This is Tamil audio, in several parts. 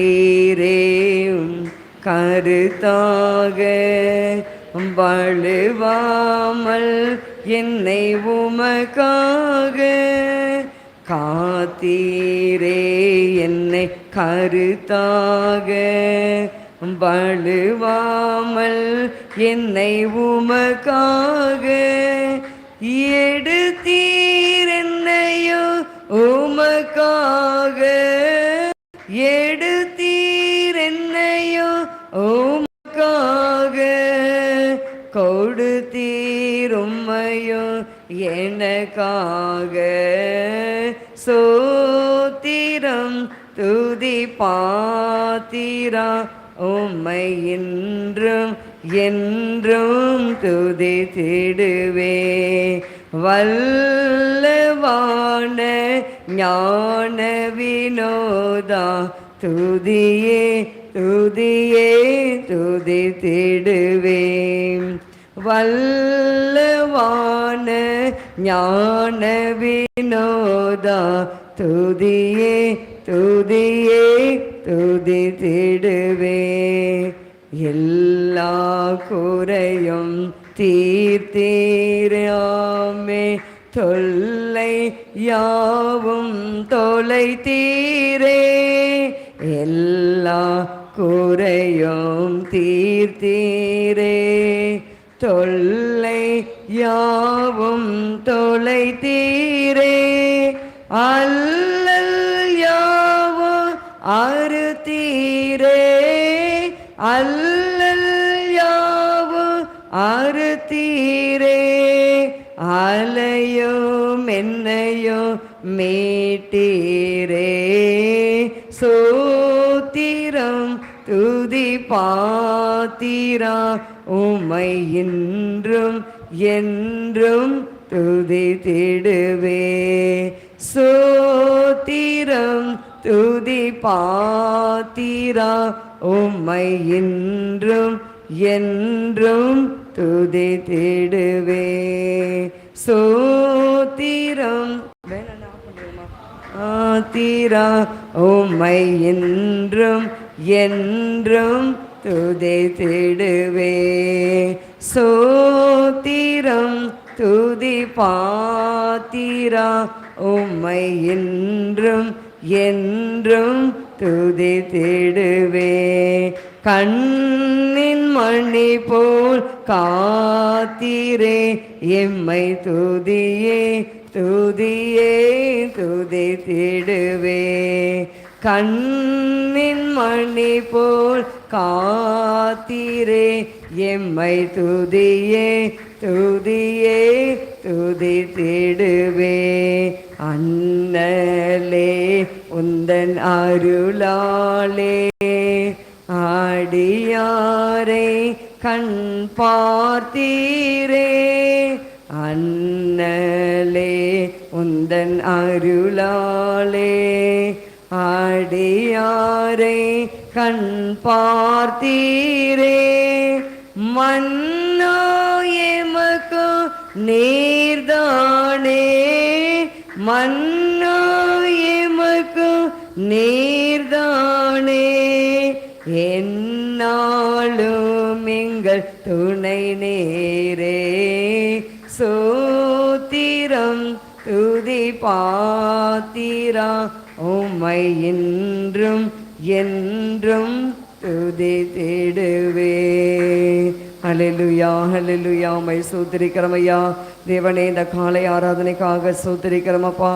ஈரேயும் கருத்தாக வழுவாமல் என்னை உமக்காக காத்தீரே. என்னை கருத்தாக வழுவாமல் என்னை உமக்காக எடுத்தீர். என்னையோ உமக்காக எடுத்தீர். என்னையோ உமக்காக கொடுத்தீர். உம்மையோ எனக்காக சோத்திரம் துதி பாத்திரா. உம்மை என்றும் என்றும் துதித்திடுவே. வல்லவான ஞான வினோதா துதியே துதியே துதித்திடுவே. வல்லவான ஞான வினோதா துதியே துதியே துதித்திடுவே. எல்லா குறையும் தீர்த்தீராமே. தொல்லை யாவும் தொலைத்தீரே. எல்லா குறையும் தீர்த்தீரே. தொல்லை யாவும் தொலைத்தீரே. அல்லல் யாவும் அறுத்தீரே. அல்லல் யாவும் அறுத்தீரே. அலையும் என்னையும் மீட்டீரே. சோத்திரம் துதி பாத்திரா. உம்மை இன்றும் என்றும் துதித்திடுவே. சோத்திரம் துதி பாத்திரா. உம்மை இன்றும் என்றும் துதித்திடுவே. சோத்திரம் ஆத்திரா. உம்மை என்றும் என்றும் துதித்திடுவே. சோத்திரம் துதி பாத்திரா. உம்மை என்றும் என்றும் துதித்திடுவே. கண்ணின் மணி போல் காத்தீரே. எம்மை துதியே துதியே துதித்திடுவே. கண்ணின் மணி போல் காத்தீரே. எம்மை துதியே துதியே துதித்திடுவே. அண்ணலே உந்தன் அருளாலே அடியாரை கண் பார்த்தீரே. அண்ணலே உந்தன் அருளாலே அடியாரை கண் பார்த்தீரே. மன்னா எமக்கு நீர்தானே. மன்னா எமக்கு நீர்தானே. என்னாலும் எங்கள் துணை நேரே. சோத்திரம் துதி பாத்திரா. உம்மை இன்றும் என்றும் துதித்திடுவே. ஹல்லேலூயா ஹல்லேலூயா. உம்மை ஸ்தோத்திரிக்கிறோமையா தேவனே. இந்த காலை ஆராதனைக்காக ஸ்தோத்திரிக்கிறோமப்பா.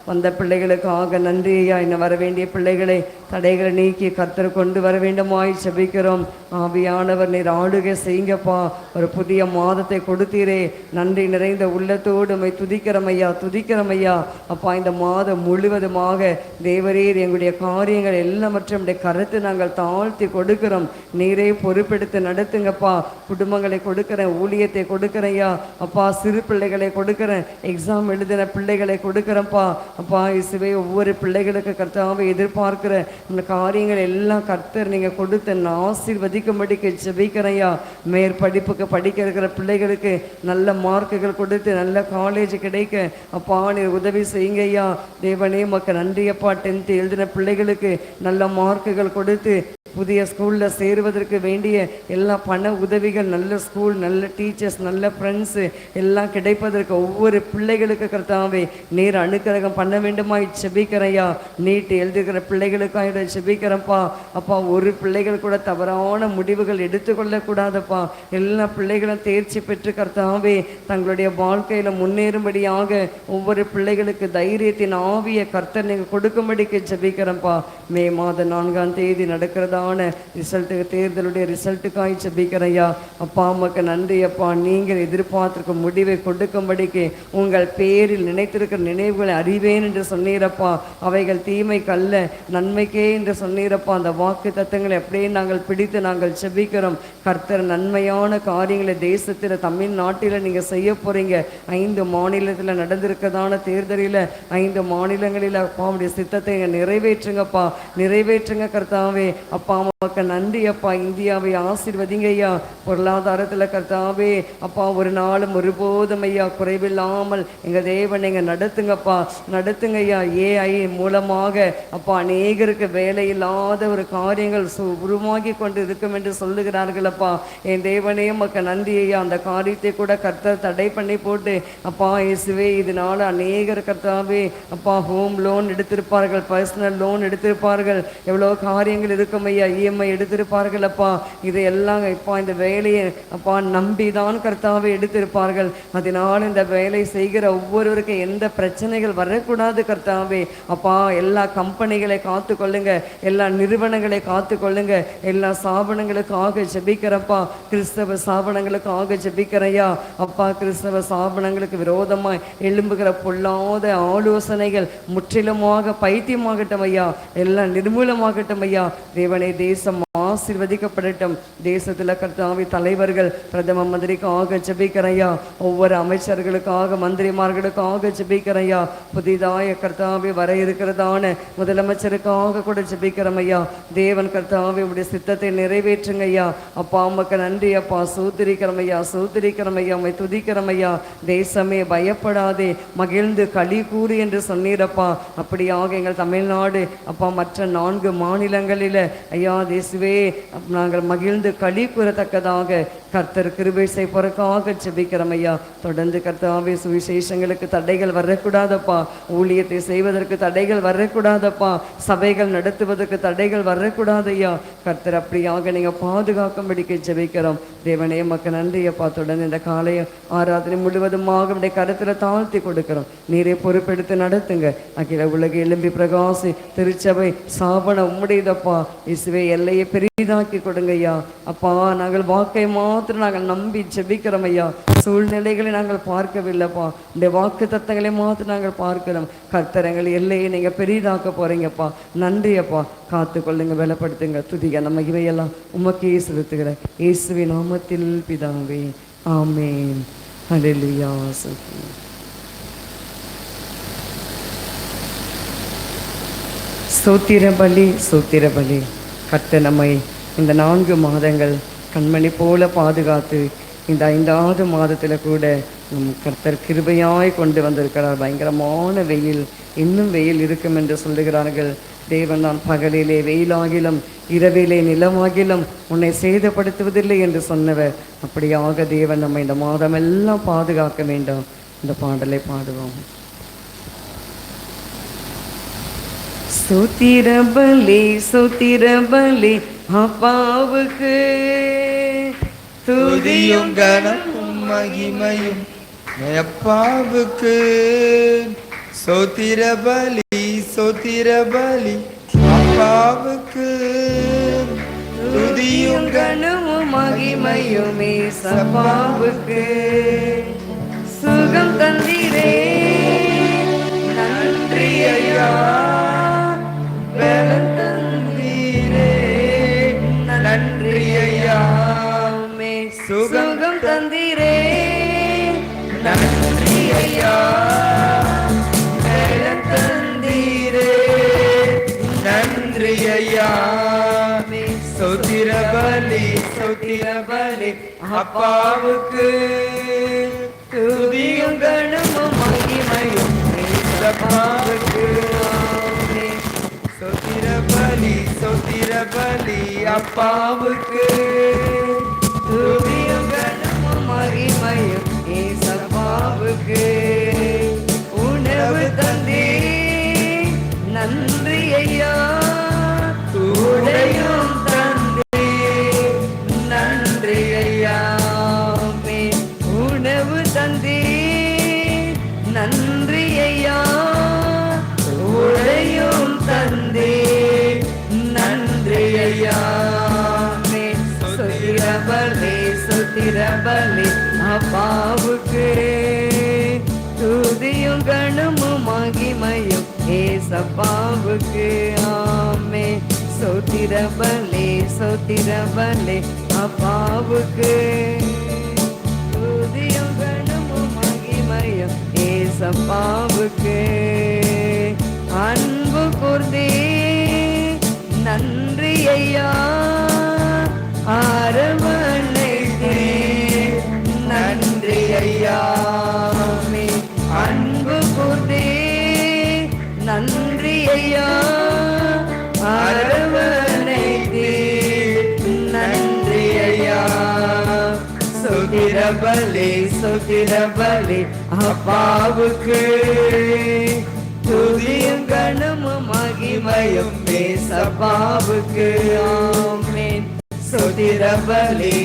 வந்த பிள்ளைகளுக்காக நன்றி ஐயா. இன்னும் வர வேண்டிய பிள்ளைகளை தடைகளை நீக்கி கர்த்தர் கொண்டு வர வேண்டுமாய் செபிக்கிறோம். ஆவியானவர் நீர் ஆளுகை செய்யுங்கப்பா. ஒரு புதிய மாதத்தை கொடுத்தீரே. நன்றி நிறைந்த உள்ளத்தோடு உம்மை துதிக்கிறோமையா துதிக்கிறோமையா. அப்பா இந்த மாதம் முழுவதுமாக தேவரீர் எங்களுடைய காரியங்கள் எல்லாவற்றையும் கருத்து நாங்கள் தாழ்த்தி கொடுக்கிறோம். நீரே பொறுப்பெடுத்து நடத்துங்கப்பா. குடும்பங்களை கொடுக்கிறேன், ஊழியத்தை கொடுக்குறையா அப்பா. சிறு பிள்ளைகளை கொடுக்குறேன், எக்ஸாம் எழுதின பிள்ளைகளை கொடுக்குறேன்ப்பா. அப்பா இயேசுவே ஒவ்வொரு பிள்ளைகளுக்கு கர்த்தாவை எதிர்பார்க்கிற இந்த காரியங்கள் எல்லாம் கர்த்தர் நீங்கள் கொடுத்து ஆசீர்வதி அறிவிக்கும்படிக்கு ஜெபிக்கிறையா. மேற்படிப்புக்கு படிக்க இருக்கிற பிள்ளைகளுக்கு நல்ல மார்க்குகள் கொடுத்து நல்ல காலேஜ் கிடைக்க அப்பா நீர் உதவி செய்யுங்கய்யா. தேவனே மக்க நன்றியப்பா. 10th எழுதின பிள்ளைகளுக்கு நல்ல மார்க்குகள் கொடுத்து புதிய ஸ்கூலில் சேருவதற்கு வேண்டிய எல்லா பண உதவிகள், நல்ல ஸ்கூல், நல்ல டீச்சர்ஸ், நல்ல ஃப்ரெண்ட்ஸு எல்லாம் கிடைப்பதற்கு ஒவ்வொரு பிள்ளைகளுக்கு கர்த்தாவே நீர் அனுக்கிரகம் பண்ண வேண்டுமாய் செபிக்கிறையா. நீட் எழுதுகிற பிள்ளைகளுக்காக செபிக்கிறப்பா. அப்பா ஒரு பிள்ளைகள் கூட தவறான முடிவுகள் எடுத்துக்கொள்ளக்கூடாதப்பா. எல்லா பிள்ளைகளும் தேர்ச்சி பெற்று கர்த்தாவே தங்களுடைய வாழ்க்கையில் முன்னேறும்படியாக ஒவ்வொரு பிள்ளைகளுக்கு தைரியத்தின் ஆவிய கர்த்தர் நீங்கள் கொடுக்கும்படிக்கு ஜெபிக்கிறப்பா. மே மாதம் 4ஆம் தேதி நடக்கிறதான தேர்தலுடைய ரிசல்ட்டுக்காய் ஜெபிக்கிறையா. அப்பா அம்மாக்கு நன்றி அப்பா. நீங்கள் எதிர்பார்த்திருக்க முடிவை கொடுக்கும்படிக்கு உங்கள் பேரில் நினைத்திருக்கிற நினைவுகளை அறிவேன் என்று சொன்னீரப்பா. அவைகள் தீமைக்கல்ல நன்மைக்கே என்று சொன்னீரப்பா. அந்த வாக்கு தத்தங்களை அப்படியே நாங்கள் பிடித்து நாங்கள் ஜெபிக்கிறோம். கர்த்தர் நன்மையான காரியங்களை தேசத்தில் தமிழ்நாட்டில் நீங்கள் செய்ய போகிறீங்க. 5 மாநிலத்தில் நடந்திருக்கிறதான தேர்தலில் 5 மாநிலங்களில் அப்பாவுடைய சித்தத்தை நிறைவேற்றுங்கப்பா. நிறைவேற்றுங்க கர்த்தாவே. அப்பா அம்மாவுக்கு நன்றி அப்பா. இந்தியாவை ஆசீர்வதிங்க ஐயா. பொருளாதாரத்தில் கர்த்தாவே அப்பா ஒரு நாளும் ஒருபோதும் ஐயா குறைவில்லாமல் எங்கள் தேவன் நீங்கள் நடத்துங்கப்பா. நடத்துங்க ஐயா. ஏஐ மூலமாக அப்பா அநேகருக்கு வேலை இல்லாத ஒரு காரியங்கள் உருவாகி கொண்டு இருக்கும் என்று சொல்லுகிறார்களப்பா. என் தேவனே மக்க நன்றி ஐயா. அந்த காரியத்தை கூட கர்த்தர் தடை பண்ணி போட்டு அப்பா இயேசுவே இதனால் அநேகர் கர்த்தாவே அப்பா ஹோம் லோன் எடுத்திருப்பார்கள், பர்சனல் லோன் எடுத்திருப்பார்கள், எவ்வளோ காரியங்கள் இருக்கும் ஐயா. இஎம்ஐ எடுத்திருப்பார்கள் அப்பா. இதையெல்லாம் இப்போ இந்த வேலையை அப்பா நம்பிதான் கர்த்தாவை எடுத்திருப்பார்கள். அதனால் இந்த வேலை செய்கிற ஒவ்வொருவருக்கும் எந்த பிரச்சனைகள் வரக்கூடாது கர்த்தாவே. அப்பா எல்லா கம்பெனிகளை காத்து கொள்ளுங்க, எல்லா நிறுவனங்களை காத்து கொள்ளுங்க. எல்லா ஸ்தாபனங்களுக்காக ஜெபிக்கிறப்பா. கிறிஸ்தவ ஸ்தாபனங்களுக்காக ஜெபிக்கிறையா அப்பா. கிறிஸ்தவ ஸ்தாபனங்களுக்கு விரோதமாய் எழும்புகிற பொல்லாத ஆலோசனைகள் முற்றிலுமாக பைத்தியமாகட்டும் ஐயா. எல்லாம் நிர்மூலமாகட்டும் ஐயா. தேவனே தேசம் ஆசீர்வதிக்கப்படட்டும். தேசத்தில் கர்த்தாவி தலைவர்கள் பிரதம மந்திரிக்காக ஜெபிக்கிறையா. ஒவ்வொரு அமைச்சர்களுக்காக மந்திரிமார்களுக்காக ஜெபிக்கிறையா. புதிதாய கர்த்தாவி வர இருக்கிறதான முதலமைச்சருக்காக கூட ஜெபிக்கிறமையா. தேவன் கர்த்தாவி உடைய சித்தத்தை நிறைவேற்றுங்க ஐயா. அப்பா அம்மாக்கு நன்றி அப்பா. சூத்திரிக்கிறமையா, சூத்திரிக்கிறமையா, உம்மை துதிக்கிறமையா. தேசமே பயப்படாதே மகிழ்ந்து களி கூறு என்று சொன்னீரப்பா. அப்படியாக எங்கள் தமிழ்நாடு அப்பா மற்ற 4 மாநிலங்களில் ஐயா தேசுவே நாங்கள் மகிழ்ந்து களி கூறத்தக்கதாக கர்த்தர் கிருபை செய்வதற்காக ஜெபிக்கிறோம் ஐயா. தொடர்ந்து கர்த்தாவே சுவிசேஷங்களுக்கு தடைகள் வரக்கூடாதப்பா. ஊழியத்தை செய்வதற்கு தடைகள் வரக்கூடாதப்பா. சபைகள் நடத்துவதற்கு தடைகள் வரக்கூடாது ஐயா. கர்த்தர் அப்படியாக நீங்கள் பாதுகாக்கும்படிக்கு ஜெபிக்கிறோம். தேவனே மக்க நன்றி அப்பா. தொடர்ந்து இந்த காலை ஆராதனை முழுவதுமாக உடைய கருத்தில் தாழ்த்தி கொடுக்கிறோம். நீரை பொறுப்பெடுத்து நடத்துங்க. அகில உலக எழும்பி பிரகாசி திருச்சபை சாபன உம்முடையதப்பா. இசுவே எல்லையை பெரிதாக்கி கொடுங்க ஐயா. அப்பா நாங்கள் வாக்கை மாத்திரம் நாங்கள் நம்பி ஜெபிக்கிறோம் ஐயா. சூழ்நிலைகளை நாங்கள் பார்க்கவில்லைப்பா. இந்த வாக்கு தத்தங்களை மாத்திரம் நாங்கள் பார்க்கிறோம். கர்த்தரங்கள் எல்லையை நீங்கள் பெரிதாக்க போறீங்கப்பா. நன்றி அப்பா. காத்து கொள்ளுங்க, பலப்படுத்துங்க. துதிக நம்ம இவையெல்லாம் உமக்கே செலுத்துகிற இயேசுவின் நாமத்தில் பிதாவே, ஆமென். ஹல்லேலூயா. ஸ்தோத்திர பலி, ஸ்தோத்திர பலி. கர்த்தர் நம்மை இந்த 4 மாதங்கள் கண்மணி போல பாதுகாத்து இந்த 5வது மாதத்தில் கூட நம் கர்த்தர் கிருபையாய் கொண்டு வந்திருக்கிறார். பயங்கரமான வெயில், இன்னும் வெயில் இருக்கும் என்று சொல்லுகிறார்கள். தேவன் நான் பகலிலே வெயிலாகிலும் இரவிலே நிலமாகிலும் உன்னை சேதப்படுத்துவதில்லை என்று சொன்னவர். அப்படியாக தேவன் நம்ம இந்த மாதமெல்லாம் பாதுகாக்க வேண்டும். இந்த பாடலை பாடுவோம். ஸ்தோத்திர பலி, ஸ்தோத்திர பலி அப்பாவுக்கு துதியும் கனமும் மகிமையும் அப்பாவுக்கு. ஸ்தோத்திர பலி, ஸ்தோத்திர பலி அப்பாவுக்கு. துதியும் கனமும் மகிமையும் அப்பாவுக்கு. சுகம் தந்தீரே நன்றி ஐயா. பலன் தந்தீரே நன்றி ஐயா. சுகம் தந்தீரே நன்றி ஐயா. பலன் தந்தீரே நன்றி ஐயா. ஸ்தோத்திர பலி ஸ்தோத்திர பலி அப்பாவுக்கு துதியும் கனமும் மகிமையும் ஏசப்பாவுக்கு ஸ்தோத்திர பலி அப்பாவுக்கு துதியும் கனமும் மகிமையும் ஏசப்பாவுக்கு உணவு தந்தே நன்றி ஐயா உடையும் தந்தே நன்றி ஐயா உணவு தந்தே நன்றி ஐயா உடையும் தந்தே நன்றி ஐயா சுத்திரபலி அப்பாவுக்கு துதியும் கனமும் மகிமையும் ஏசப்பாவுக்கு ஆமே சோத்திரபலி அப்பாவுக்கு துதியும் கனமும் மகிமையும் ஏசப்பாவுக்கு அன்பு கூர்ந்தே நன்றி ஐயா அரவணைத்தே நன்றி ஐயா அன்பு கூர்ந்தே நன்றி ஐயா அரவணைத்தே நன்றி ஐயா சுத்திரபலி அப்பாவுக்கு துதியும் கனமும் மகிமையும் ஏசப்பாவுக்கு ஆமென் சுத்திரபலி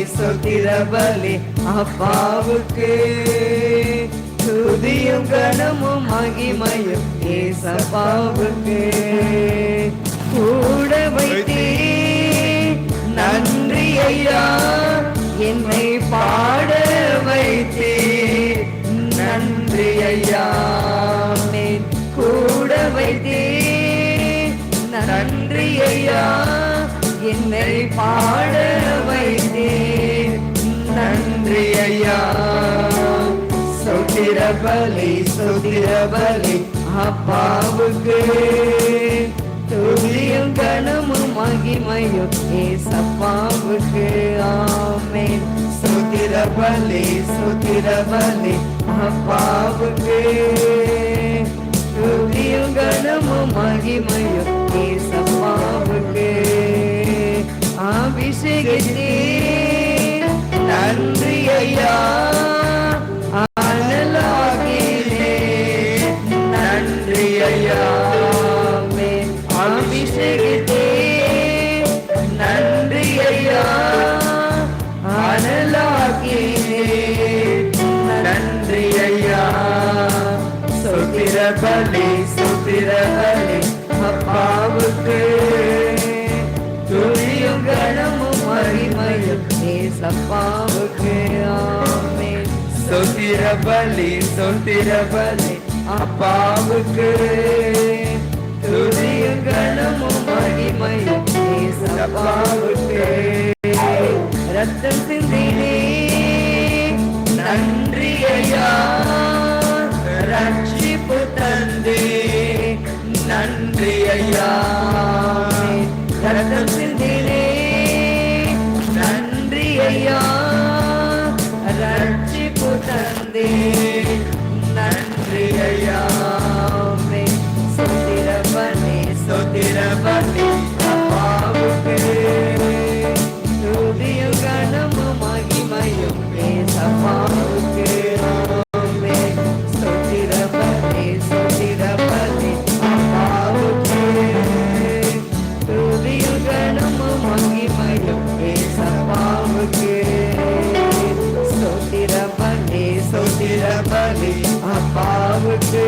அப்பாவுக்கு துதியும் கனமும் மகிமையும் ஏசப்பாவுக்கு கூட வைத்தே நன்றி ஐயா என்னை பாட வைத்தே நன்றி ஐயா கூட வைத்தே நன்றி ஐயா என்னை பாட வைத்தே நன்றி ஐயா சுத்திரபலி அப்பாவுக்கு துதியும் கனமும் மகிமையும் ஏசப்பாவுக்கு ஆமென் சுத்திரபலி அப்பாவுக்கு துதியும் கனமும் மகிமையும் ஏசப்பாவுக்கு அபிஷேகத்தே நன்றி ஐயா அனலாகிலே நன்றி ஐயா அபிஷேகத்தே நன்றி ஐயா அனலாகிலே நன்றி ஐயா சுத்திரபலி அப்பாவுக்கு துதியும் கனமும் மகிமையும் ஏசப்பாவுக்கு ஆமென் சுத்திரபலி அப்பாவுக்கு துதியும் கனமும் மகிமையும் ஏசப்பாவுக்கு ரத்தம் சிந்தினே நன்றி ஐயா ரட்சிப்பு தந்தே நன்றி ஐயா ரத்தம் சிந்தினே நன்றி ஐயா ரட்சிப்பு தந்தே நன்றி ஐயா சுத்திரபலி அப்பாவுக்கு துதியும் கனமும் மகிமையும் ஏசப்பாவுக்கு சுத்திரபலி அப்பாவுக்கு துதியும் கனமும் மகிமையும் ஏசப்பாவுக்கு சுத்திரபலி அப்பாவுக்கு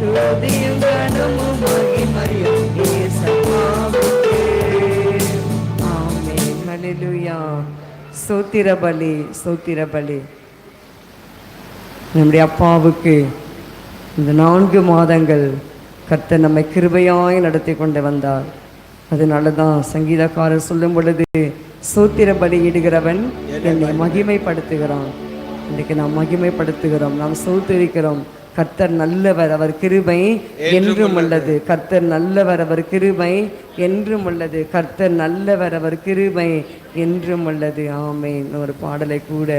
துதியும் கனமும் மகிமையும் ஏசப்பாவுக்கு ஆமென் ஹல்லேலூயா ஸ்தோத்திரபலி நம்முடைய அப்பாவுக்கு இந்த 4 மாதங்கள் கர்த்தர் நம்மை கிருபையாய் நடத்தி கொண்டு வந்தார். அதனால தான் சங்கீதக்காரர் சொல்லும் பொழுது ஸ்தோத்திரபலி இடுகிறவன் என்னை மகிமைப்படுத்துகிறான். இன்றைக்கு நாம் மகிமைப்படுத்துகிறோம், நாம் ஸ்தோத்திரிக்கிறோம். கர்த்தர் நல்லவர், அவர் கிருபை என்றும் உள்ளது. கர்த்தர் நல்லவர், அவர் கிருபை என்றும் உள்ளது. கர்த்தர் நல்லவர், அவர் கிருபை என்றும் உள்ளது. ஆமென். ஒரு பாடலை கூட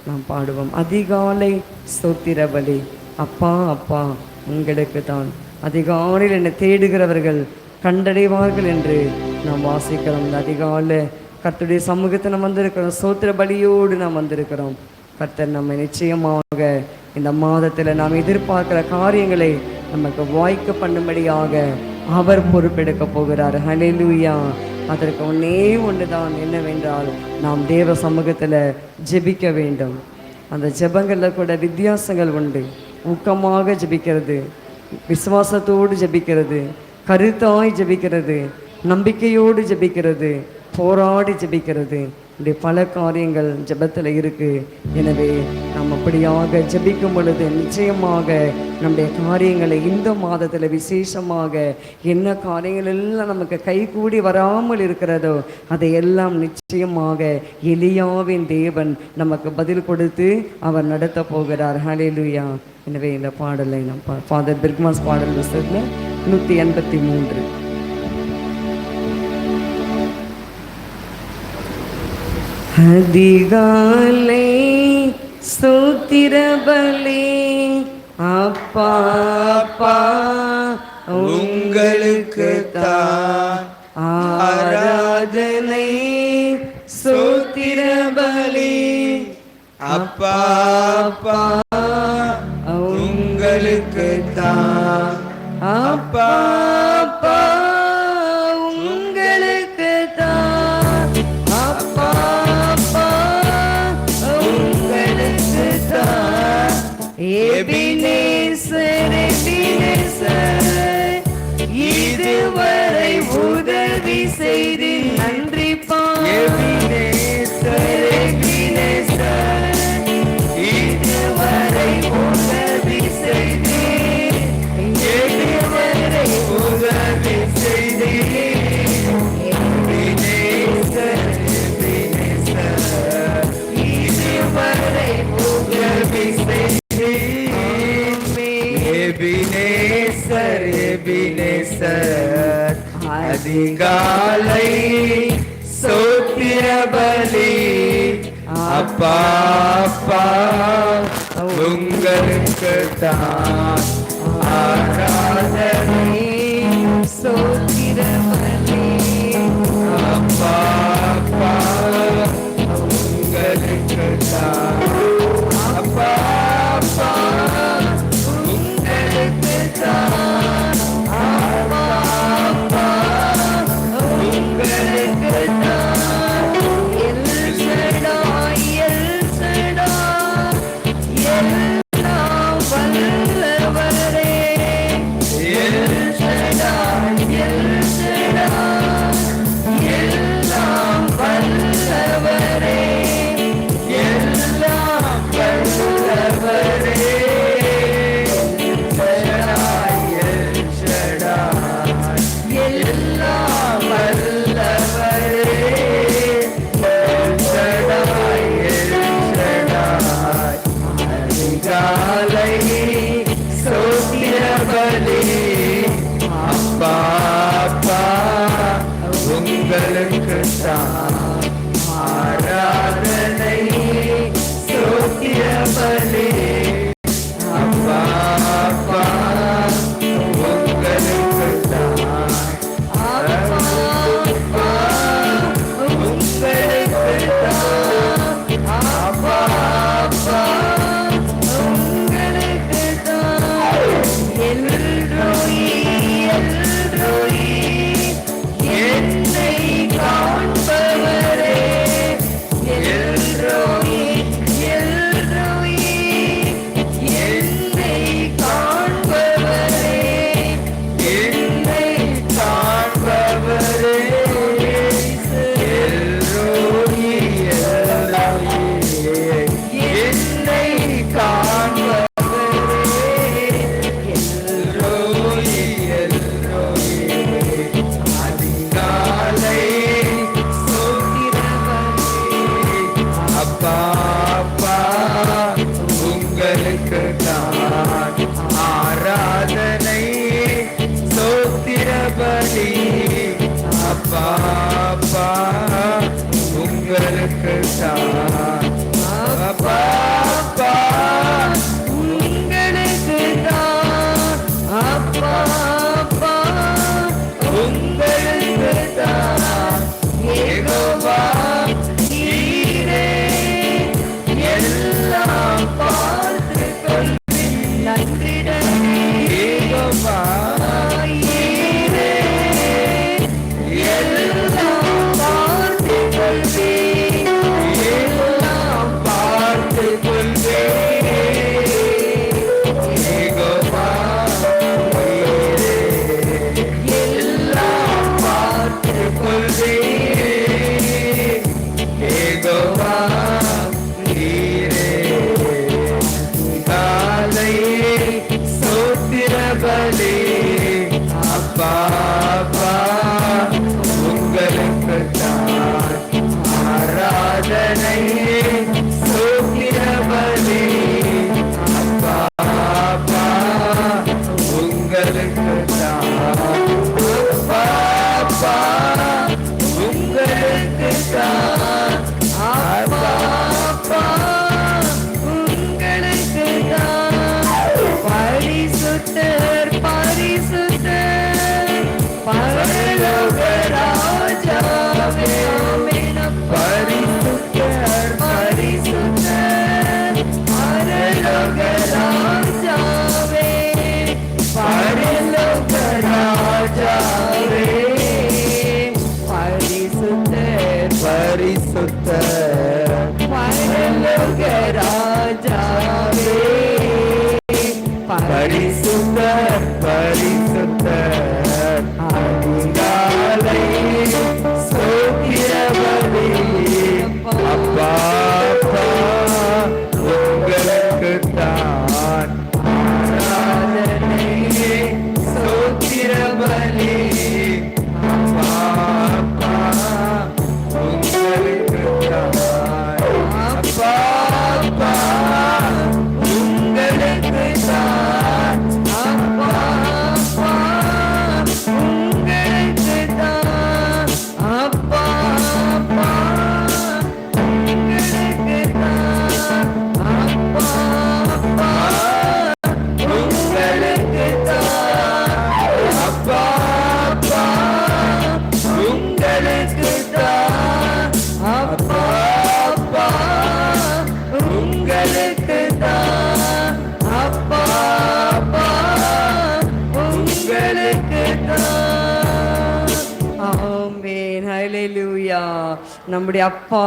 நாம் பாடுவோம். அதிகாலை ஸ்தோத்திர பலி. அப்பா அப்பா உங்களுக்கு தான். அதிகாலையில் என்னை தேடுகிறவர்கள் கண்டடைவார்கள் என்று நாம் வாசிக்கிறோம். இந்த அதிகாலை கர்த்தருடைய சமூகத்தை நாம் வந்திருக்கிறோம். ஸ்தோத்திர பலியோடு நாம் வந்திருக்கிறோம். கர்த்தர் நம்மை நிச்சயமாக இந்த மாதத்தில் நாம் எதிர்பார்க்கிற காரியங்களை நமக்கு வாய்க்க பண்ணும்படியாக அவர் பொறுப்பெடுக்க போகிறார். ஹல்லேலூயா. அதற்கு ஒன்றே ஒன்று தான், என்னவென்றால் நாம் தேவ சமூகத்தில் ஜெபிக்க வேண்டும். அந்த ஜெபங்களில் கூட வித்தியாசங்கள் உண்டு. ஊக்கமாக ஜெபிக்கிறது, விசுவாசத்தோடு ஜெபிக்கிறது, கருத்தாய் ஜெபிக்கிறது, நம்பிக்கையோடு ஜெபிக்கிறது, போராடி ஜெபிக்கிறது. இப்படி பல காரியங்கள் ஜெபத்தில் இருக்குது. எனவே நாம் அப்படியாக ஜெபிக்கும் பொழுது நிச்சயமாக நம்முடைய காரியங்களை இந்த மாதத்தில் விசேஷமாக என்ன காரியங்கள் எல்லாம் நமக்கு கைகூடி வராமல் இருக்கிறதோ அதையெல்லாம் நிச்சயமாக எலியாவின் தேவன் நமக்கு பதில் கொடுத்து அவர் நடத்த போகிறார். ஹல்லேலூயா. எனவே இந்த பாடலை நாம் ஃபாதர் பிர்க்மாஸ் பாடல் புத்தகத்தில் 183. அதிகாலை ஸ்தோத்திர பலி. அப்பா அப்பா உங்களுக்கு தான் ஆராதனை. ஸ்தோத்திர பலி. அப்பா அப்பா உங்களுக்கு தான். அப்பா அப்பா உங்களுக்கு தான். அப்பா அப்பா உங்களுக்கு தான். எபினேசர் எபினேசர் இதுவரை உதவி செய்து நன்றி பா. எபினேசர் எபினேசர் இதுவரை உதவி செய்து, இதுவரை உதவி செய்து. எபினேசர் எபினேசர் இதுவரை உதவி செய்து. எபினேசர் எபினேசர் அதிகாலை ஸ்தோத்திர பலி. அப்பா அப்பா உங்களுக்கு தான் ஆராதனை. ஸ்தோத்திர பலி. அப்பா அப்பா உங்களுக்கு தான். அப்பா அப்பா உங்களுக்கு தான். அப்பா அப்பா உங்களுக்கு தான். எல் ஷடாய் எல் ஷடாய் எல்லாம் வல்லவரே. எல் ஷடாய் எல் ஷடாய் எல்லாம் வல்லவரே. எல்லாம் வல்லவரே. ஷடாய் எல் ஷடாய் எல்லாம் வல்லவரே. எல் ஷடாய் எல் ஷடாய் அதிகாலை ஸ்தோத்திர பலி. அப்பா அப்பா உங்களுக்கு தான் ஆராதனை. ஸ்தோத்திர பலி. அப்பா அப்பா உங்களுக்கு தான். அப்பா அப்பா உங்களுக்கு தான். அப்பா அப்பா உங்களுக்கு தான். எல்ரோயி எல்ரோயி என்னை காண்பவரே. அப்பா உங்களுக்கு தான். அப்பா அப்பா உங்களுக்கு தான். அப்பா அப்பா உங்களுக்கு தான். யெகோவா நீரே எல்லாம் பார்த்து கொள்வீர். நன்றிடனே யெகோவா நீரே எல்லாம் பார்த்து கொள்வீர். எல்லாம் பார்த்து கொள்வேன். யெகோவா நீரே எல்லாம் பார்த்து கொள்வேன். யெகோவா நீரே காலையே சோத்திர பலி. அப்பா அப்பா உங்களுக்கு தான் ஆராதனை சோத்திர பலி. அப்பா அப்பா உங்களுக்கு தான். அப்பா அப்பா உங்களுக்கு தான். அப்பா அப்பா உங்களுக்கு தான். பரிசுத்தர் பரிசுத்தர் பரலோக ராஜாவே. ஆமென். பரிசுத்தர் பரிசுத்தர் பரலோக ராஜாவே. பரலோக ராஜாவே. பரிசுத்தர் பரிசுத்தர் பரலோக ராஜாவே. பரிசுத்தர் பரிசுத்தர் அதிகாலை சோத்திர பலி. அப்பா அப்பா உங்களுக்கு தான் ஆராதனை சோத்திர பலி. அப்பா அப்பா உங்களுக்கு தான். அப்பா அப்பா உங்களுக்கு தான். அப்பா அப்பா உங்களுக்கு தான். அப்பா அப்பா உங்களுக்கு தான். அப்பா அப்பா உங்களுக்கு தான். அப்பா அப்பா உங்களுக்கு தான். அப்பா அப்பா உங்களுக்கு தான். அப்பா அப்பா உங்களுக்கு தான். ஆமென். ஹல்லேலூயா. நம்முடைய அப்பா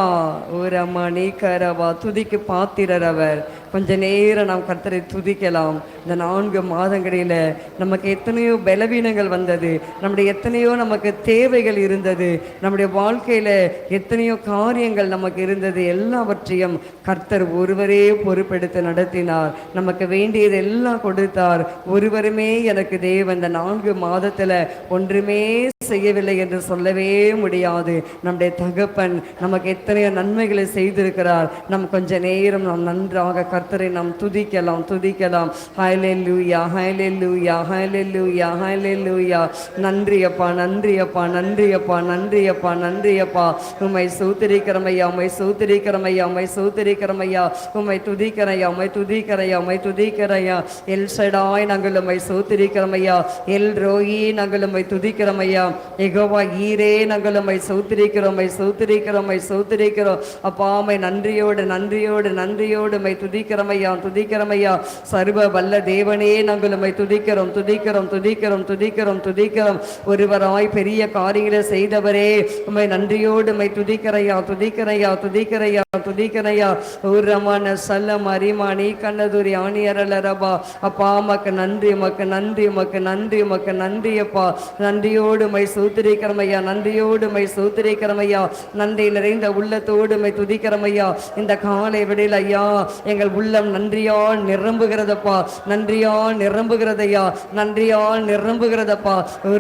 ஒரு அம்மா நீக்கரவா துதிக்கு பாத்திரர் அவர். கொஞ்ச நேரம் நாம் கர்த்தரை துதிக்கலாம். இந்த 4 மாதங்களில் நமக்கு எத்தனையோ பலவீனங்கள் வந்தது, நம்முடைய எத்தனையோ நமக்கு தேவைகள் இருந்தது, நம்முடைய வாழ்க்கையில் எத்தனையோ காரியங்கள் நமக்கு இருந்தது. எல்லாவற்றையும் கர்த்தர் ஒருவரே பொறுப்பெடுத்து நடத்தினார். நமக்கு வேண்டியது எல்லாம் கொடுத்தார். ஒருவருமே எனக்கு தேவன் இந்த 4 மாதத்தில் ஒன்றுமே செய்யவில்லை என்று சொல்லவே முடியாது. நம்முடைய தகப்பன் நமக்கு எத்தனையோ நன்மைகளை செய்திருக்கிறார். நம் கொஞ்ச நேரம் நாம் நன்றாக கர்த்தரை நாம் துதிக்கலாம் துதிக்கலாம். ஹல்லேலூயா ஹல்லேலூயா ஹல்லேலூயா ஹல்லேலூயா. நன்றி அப்பா நன்றி அப்பா நன்றி அப்பா நன்றி அப்பா நன்றி அப்பா. உம்மை ஸ்தோத்திரிக்கிறமையா உம்மை ஸ்தோத்திரிக்கிறமையா உம்மை ஸ்தோத்திரிக்கிறமையா உம்மை துதிக்கிறையா உம்மை துதிக்கிறையா உம்மை துதிக்கிறையா. எல் ஷடாய் நாங்கள் உம்மை ஸ்தோத்திரிக்கிறமையா. எல் ரோயி நாங்கள் உம்மை துதிக்கிறமையா. யெகோவா ஈரே நாங்கள் உம்மை ஸ்தோத்திரிக்கிறோம் உம்மை ஸ்தோத்திரிக்கிறோம் உம்மை ஸ்தோத்திரிக்கிறோம். அப்பா உம்மை நன்றியோடு நன்றியோடு நன்றியோடு உம்மை துதிக்கிறமையா துதிக்கிறமையா. சர்வ வல்ல தேவனே நாங்கள் உம்மை துதிக்கிறோம் துதிக்கிறோம் துதிக்கிறோம் துதிக்கிறோம் துதிக்கிறோம். ஒருவராய் பெரிய காரியங்களை செய்தவரே உம்மை நன்றியோடு உம்மை துதிக்கிறையா துதிக்கிறையா துதிக்கிறையா துதிக்கிறையா. ஊரமான சல்லம் அரிமாணி கண்ணதுரி ஆணியரலரபா. அப்பா உமக்கு நன்றி உமக்கு நன்றி உமக்கு நன்றி உமக்கு நன்றி அப்பா. நன்றியோடு உம்மை ஸ்தோத்திரிக்கிறமையா நன்றியோடு உம்மை ஸ்தோத்திரிக்கிறமையா. நன்றி நிறைந்த உள்ளத்தோடு உம்மை துதிக்கிறமையா. இந்த காலை விடையில் ஐயா எங்கள் உள்ளம் நன்றியால் நிரம்புகிறதப்பா நன்றியால் நிரம்புகிறதையா நன்றியால் நிரம்புகிறதப்பா.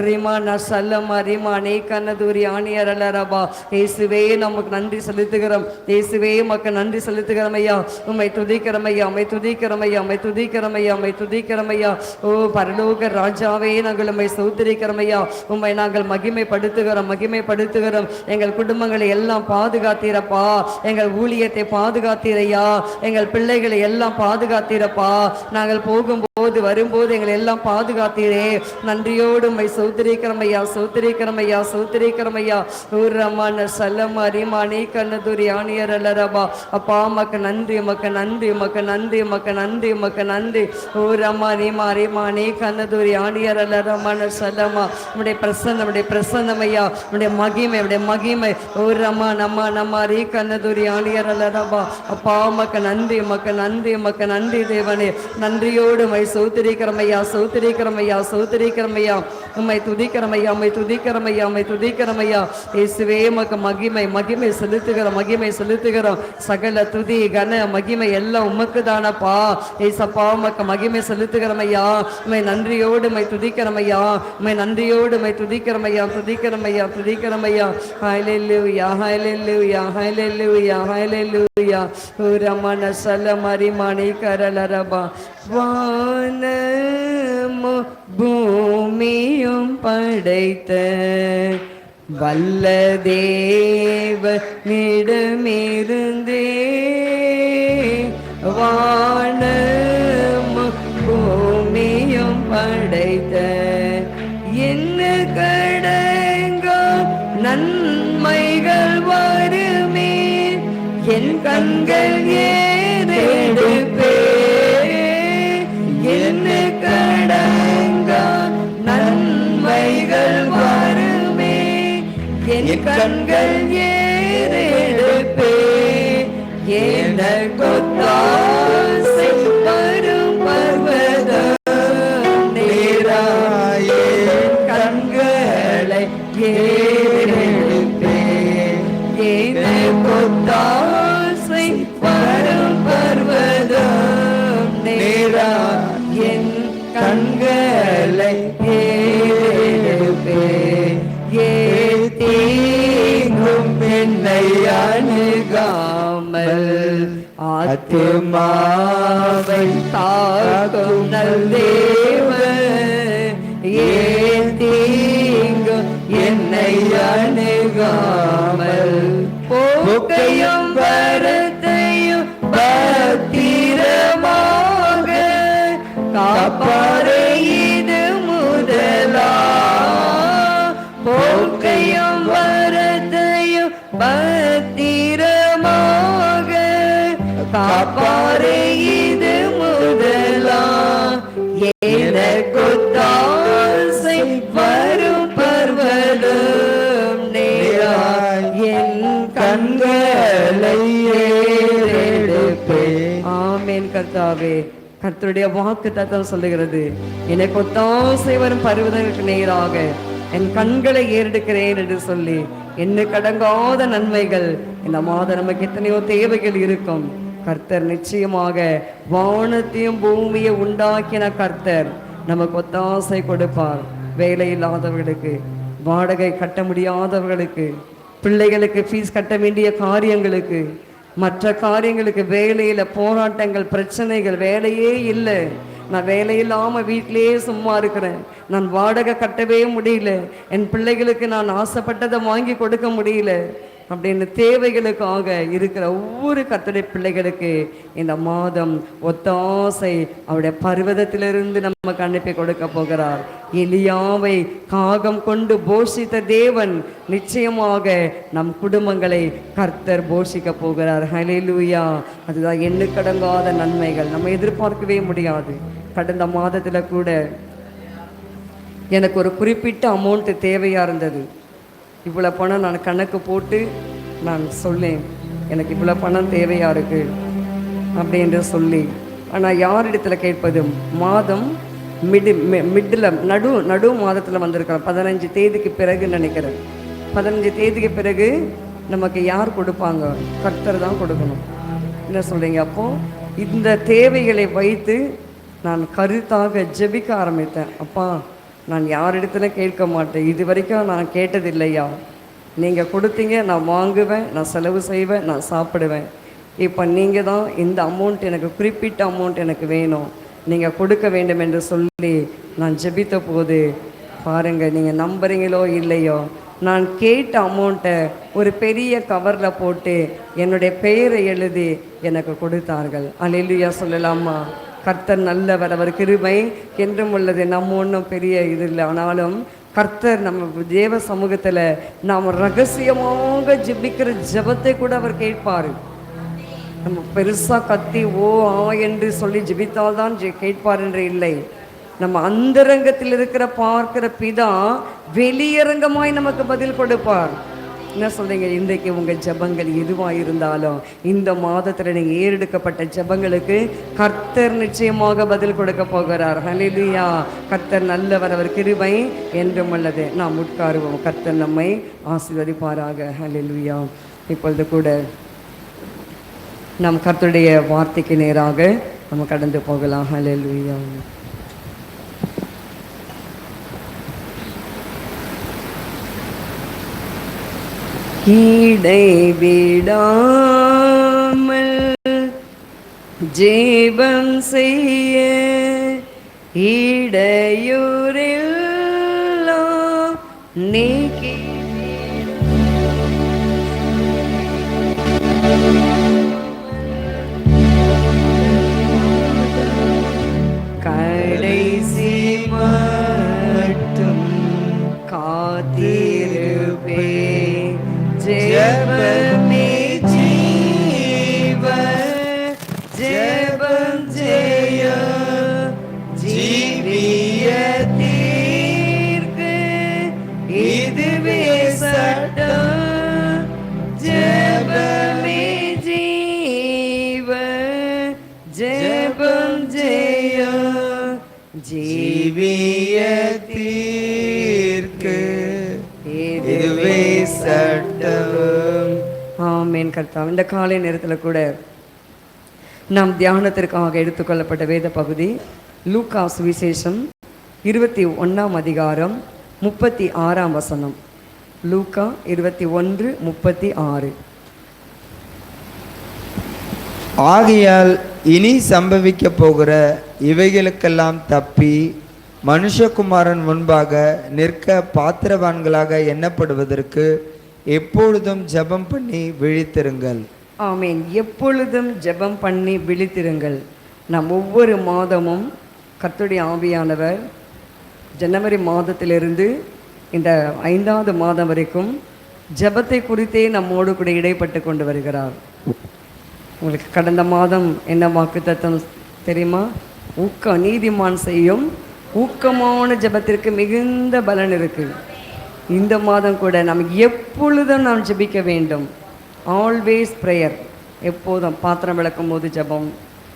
ரிமானா சல்லம் அரிமானே கண்ணதுரி ஆணியரலரபா. இயேசுவே நமக்கு நன்றி செலுத்துகிறோம். இயேசுவே உமக்கு நன்றி செலுத்துகிறமையா. உம்மை துதிக்கிறமையா உம்மை துதிக்கிறமையா உம்மை துதிக்கிறமையா உம்மை துதிக்கிறமையா. ஓ பரலோக ராஜாவே நாங்கள் உம்மை ஸ்தோத்திரிக்கிறமையா. உம்மை நாங்கள் நாங்கள் மகிமைப்படுத்துகிறோம். எங்கள் குடும்பங்களை எல்லாம் பாதுகாத்தீரப்பா, எங்கள் ஊழியத்தை பாதுகாத்தீரையா, எங்கள் பிள்ளைகளை எல்லாம் பாதுகாத்தீரப்பா. நாங்கள் போகும்போது வரும்போது எங்களை எல்லாம் பாதுகாத்தீரே. நன்றியோடு உம்மை ஸ்தோத்திரிக்கிறோம் ஐயா. ஊரமான சல்லம் அரிமானி கண்ணதுரி ஆணியரலரபா. அப்பா உமக்கு நன்றி. ஊரம்மா நீமா அரிமானி கண்ணதுரி ஆணியரலரமான சல்லம்மா. உம்முடைய பிரசன்னம் ஐயா, உம்முடைய மகிமை. ஊரம்மா நம்ம ரீ கண்ணதுரி ஆணியரலரபா. அப்பா உமக்கு நன்றி தேவனே. நன்றியோடு உம்மை ஸ்தோத்திரிக்கிறோம் ஐயா. உம்மை துதிக்கிறோம் ஐயா. இயேசுவே உமக்கு மகிமை செலுத்துகிறோம். சகல துதி கன மகிமை எல்லாம் உமக்கு தானப்பா. ஏசப்பா உமக்கு மகிமை செலுத்துகிறோம் ஐயா. உம்மை நன்றியோடு உம்மை துதிக்கிறோம் ஐயா. ஹல்லேலூயா. ரமண சலமரி மணி கரலரபா. வானமும் பூமியும் படைத்த வல்ல தேவனிடமிருந்தே வானமும் பூமியும் படைத்த என்ன கடங்க நன்மைகள் வருமே என் கண்கள் ஏறெடுப்பே. என்ன கடங்க நன்மைகள் வருமே என் கண்கள் ஏறெடுப்பே. ஏன கொத்தாசை வரும் பர்வதம் நேராயே கண்களை ஏறெடுப்பே. ஏன கொத்தாசை வரும் பர்வதம் நேரா என் கண்களை ஏறெடுப்பே. தீங்கும் என்னை அணுகாமல் ஆத்துமாவை தாக்கும் நல்தேவன். தீங்கும் என்னை அணுகாமல் போக்கையும் வரத்தையும் பத்திரமாக காப்பாரே இது முதலா. போக்கையும் வரத்தையும் பத்திரமாக காப்பாரே இது முதலா. ஏன கொத்தாசை வரும் பர்வதம் நேரா என் கண்களை ஏறெடுப்பே. ஆமென். கர்த்தாவே, கர்த்தருடைய வாக்கு தத்தம் சொல்லுகிறது, எனக்கு ஒத்தாசை வரும் பருவதற்கு நேராக என் கண்களை ஏறெடுக்கிறேன் என்று சொல்லி என்ன கடங்காத நன்மைகள் இந்த மாதம் நமக்கு எத்தனையோ தேவைகள் இருக்கும். கர்த்தர் நிச்சயமாக வானத்தையும் பூமியை உண்டாக்கின கர்த்தர் நமக்கு ஒத்தாசை கொடுப்பார். வேலை இல்லாதவர்களுக்கு, வாடகை கட்ட முடியாதவர்களுக்கு, பிள்ளைகளுக்கு ஃபீஸ் கட்ட வேண்டிய காரியங்களுக்கு, மற்ற காரியங்களுக்கு, வேலையில போராட்டங்கள், பிரச்சனைகள், வேலையே இல்லை, நான் வேலையில்லாமல் வீட்டிலேயே சும்மா இருக்கிறேன், நான் வாடகை கட்டவே முடியல, என் பிள்ளைகளுக்கு நான் ஆசைப்பட்டதை வாங்கி கொடுக்க முடியல அப்படின்னு தேவைகளுக்காக இருக்கிற ஒவ்வொரு கர்த்தருடைய பிள்ளைகளுக்கு இந்த மாதம் ஒத்தாசை அவருடைய பர்வதத்திலிருந்து நமக்கு அனுப்பி கொடுக்க போகிறார். எலியாவை காகம் கொண்டு போஷித்த தேவன் நிச்சயமாக நம் குடும்பங்களை கர்த்தர் போஷிக்க போகிறார். ஹல்லேலூயா. அதுதான் எண்ணுக்கடங்காத நன்மைகள் நம்ம எதிர்பார்க்கவே முடியாது. கடந்த மாதத்தில் கூட எனக்கு ஒரு குறிப்பிட்ட அமௌண்ட்டு தேவையாக இருந்தது. இவ்வளோ பணம் நான் கணக்கு போட்டு நான் சொல்லேன், எனக்கு இவ்வளோ பணம் தேவையாக இருக்குது அப்படின்ற சொல்லி. ஆனால் யார் இடத்துல கேட்பது? மாதம் மிடில் நடு மாதத்தில் வந்திருக்கிறேன். 15 தேதிக்கு பிறகு நினைக்கிறேன். 15 தேதிக்கு பிறகு நமக்கு யார் கொடுப்பாங்க? கர்த்தர் தான் கொடுக்கணும். என்ன சொல்கிறீங்க? அப்போது இந்த தேவைகளை வைத்து நான் கருத்தாக ஜெபிக்க ஆரம்பித்தேன். அப்பா, நான் யாரிடத்துல கேட்க மாட்டேன், இது வரைக்கும் நான் கேட்டதில்லையா, நீங்கள் கொடுத்தீங்க, நான் வாங்குவேன், நான் செலவு செய்வேன், நான் சாப்பிடுவேன். இப்போ நீங்கள் தான் இந்த அமௌண்ட், எனக்கு குறிப்பிட்ட அமௌண்ட் எனக்கு வேணும், நீங்கள் கொடுக்க வேண்டும் என்று சொல்லி நான் ஜெபித்த போது பாருங்க, நீங்கள் நம்புறீங்களோ இல்லையோ, நான் கேட்ட அமௌண்ட்டை ஒரு பெரிய கவரில் போட்டு என்னுடைய பெயரை எழுதி எனக்கு கொடுத்தார்கள். அல்லேலூயா சொல்லலாமா? கர்த்தர் நல்லவர், அவர் கிருபை என்றும் உள்ளது. நம்ம ஒன்றும் பெரிய இது இல்லை, ஆனாலும் கர்த்தர் நம்ம தேவ சமூகத்தில் நாம் ரகசியமாக ஜெபிக்கிற ஜெபத்தை கூட அவர் கேட்பார். நம்ம பெருசாக கத்தி ஓ ஆ என்று சொல்லி ஜெபித்தால்தான் கேட்பார் என்று இல்லை. நம்ம அந்தரங்கத்தில் இருக்கிற பார்க்கிற பிதா வெளியரங்கமாய் நமக்கு பதில் கொடுப்பார். என்ன சொல்றீங்க? இன்றைக்கு உங்கள் ஜெபங்கள் எதுவாக இருந்தாலும் இந்த மாதத்தில் நீங்கள் ஏறெடுக்கப்பட்ட ஜெபங்களுக்கு கர்த்தர் நிச்சயமாக பதில் கொடுக்க போகிறார். ஹல்லேலூயா! கர்த்தர் நல்லவர், அவர் கிருபை என்றும் உள்ளது. நாம் உட்காருவோம். கர்த்தர் நம்மை ஆசீர்வதிப்பாராக. ஹல்லேலூயா! இப்பொழுது கூட நாம் கர்த்தருடைய வார்த்தைக்கு நேராக நம்ம கடந்து போகலாம். ஹல்லேலூயா! இடைவிடாமல் ஜெபம் செய்ய இடையூறெல்லாம் நீக்கி கடைசி மட்டும் காத்திருப்பே. ஜெபமே ஜீவ, ஜெபம் ஜெய, ஜீவிய தீர்க்கு இதுவே சட்டம். ஜெபமே ஜீவ, ஜெபம் ஜெய, ஜீவிய தீர்க்கு இதுவே சட்டம். ஆமென். கர்த்தாவே, இந்த காலை நேரத்தில் கூட நாம் தியானத்திற்காக எடுத்துக்கொள்ளப்பட்ட வேத பகுதி லூக்கா சுவிசேஷம் 21 அதிகாரம் 36 வசனம். லூக்கா 21:36. ஆகையால் இனி சம்பவிக்க போகிற இவைகளுக்கெல்லாம் தப்பி மனுஷகுமாரன் முன்பாக நிற்க பாத்திரவான்களாக எண்ணப்படுவதற்கு எப்பொழுதும் ஜெபம் பண்ணி விழித்திருங்கள். ஆமென். எப்பொழுதும் ஜெபம் பண்ணி விழித்திருங்கள். நாம் ஒவ்வொரு மாதமும் கர்த்தருடைய ஆவியானவர் ஜனவரி மாதத்திலிருந்து இந்த 5வது மாதம் வரைக்கும் ஜெபத்தை குறித்தே நம்மோடு கூட இடைப்பட்டு கொண்டு வருகிறார். உங்களுக்கு கடந்த மாதம் என்ன வாக்குத்தத்தம் தெரியுமா? நீதிமான் செய்யும் ஊக்கமான ஜெபத்திற்கு மிகுந்த பலன் இருக்குது. இந்த மாதம் கூட நாம் எப்பொழுதும் நாம் ஜெபிக்க வேண்டும். Always prayer. எப்போதும் பாத்திரம் விளக்கும் போது ஜெபம்,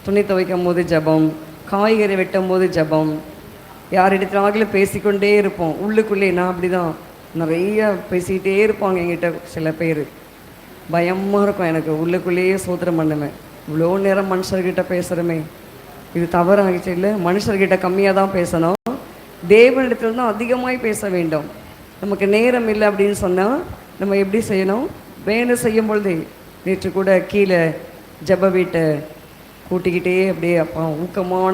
துணி துவைக்கும் போது ஜெபம், காய்கறி வெட்டும் போது ஜெபம். யாரிடத்திலாகலும் பேசிக்கொண்டே இருப்போம் உள்ளுக்குள்ளே. நான் அப்படி தான் நிறைய பேசிக்கிட்டே இருப்பாங்க என்கிட்ட சில பேர். பயமாக இருக்கும் எனக்கு. உள்ளுக்குள்ளேயே சோத்திரம் பண்ணுவேன். இவ்வளோ நேரம் மனுஷர்கிட்ட பேசுகிறோமே, இது தவறாகிச்சு இல்லை? மனுஷர்கிட்ட கம்மியாக தான் பேசணும், தேவனிடத்தில் தான் அதிகமாய் பேச வேண்டும். நமக்கு நேரம் இல்லை அப்படின்னு சொன்னால் நம்ம எப்படி செய்யணும்? வேலை செய்யும் பொழுதே. நேற்று கூட கீழே ஜெப வீட்டை கூட்டிக்கிட்டே அப்படியே அப்பா ஊக்கமான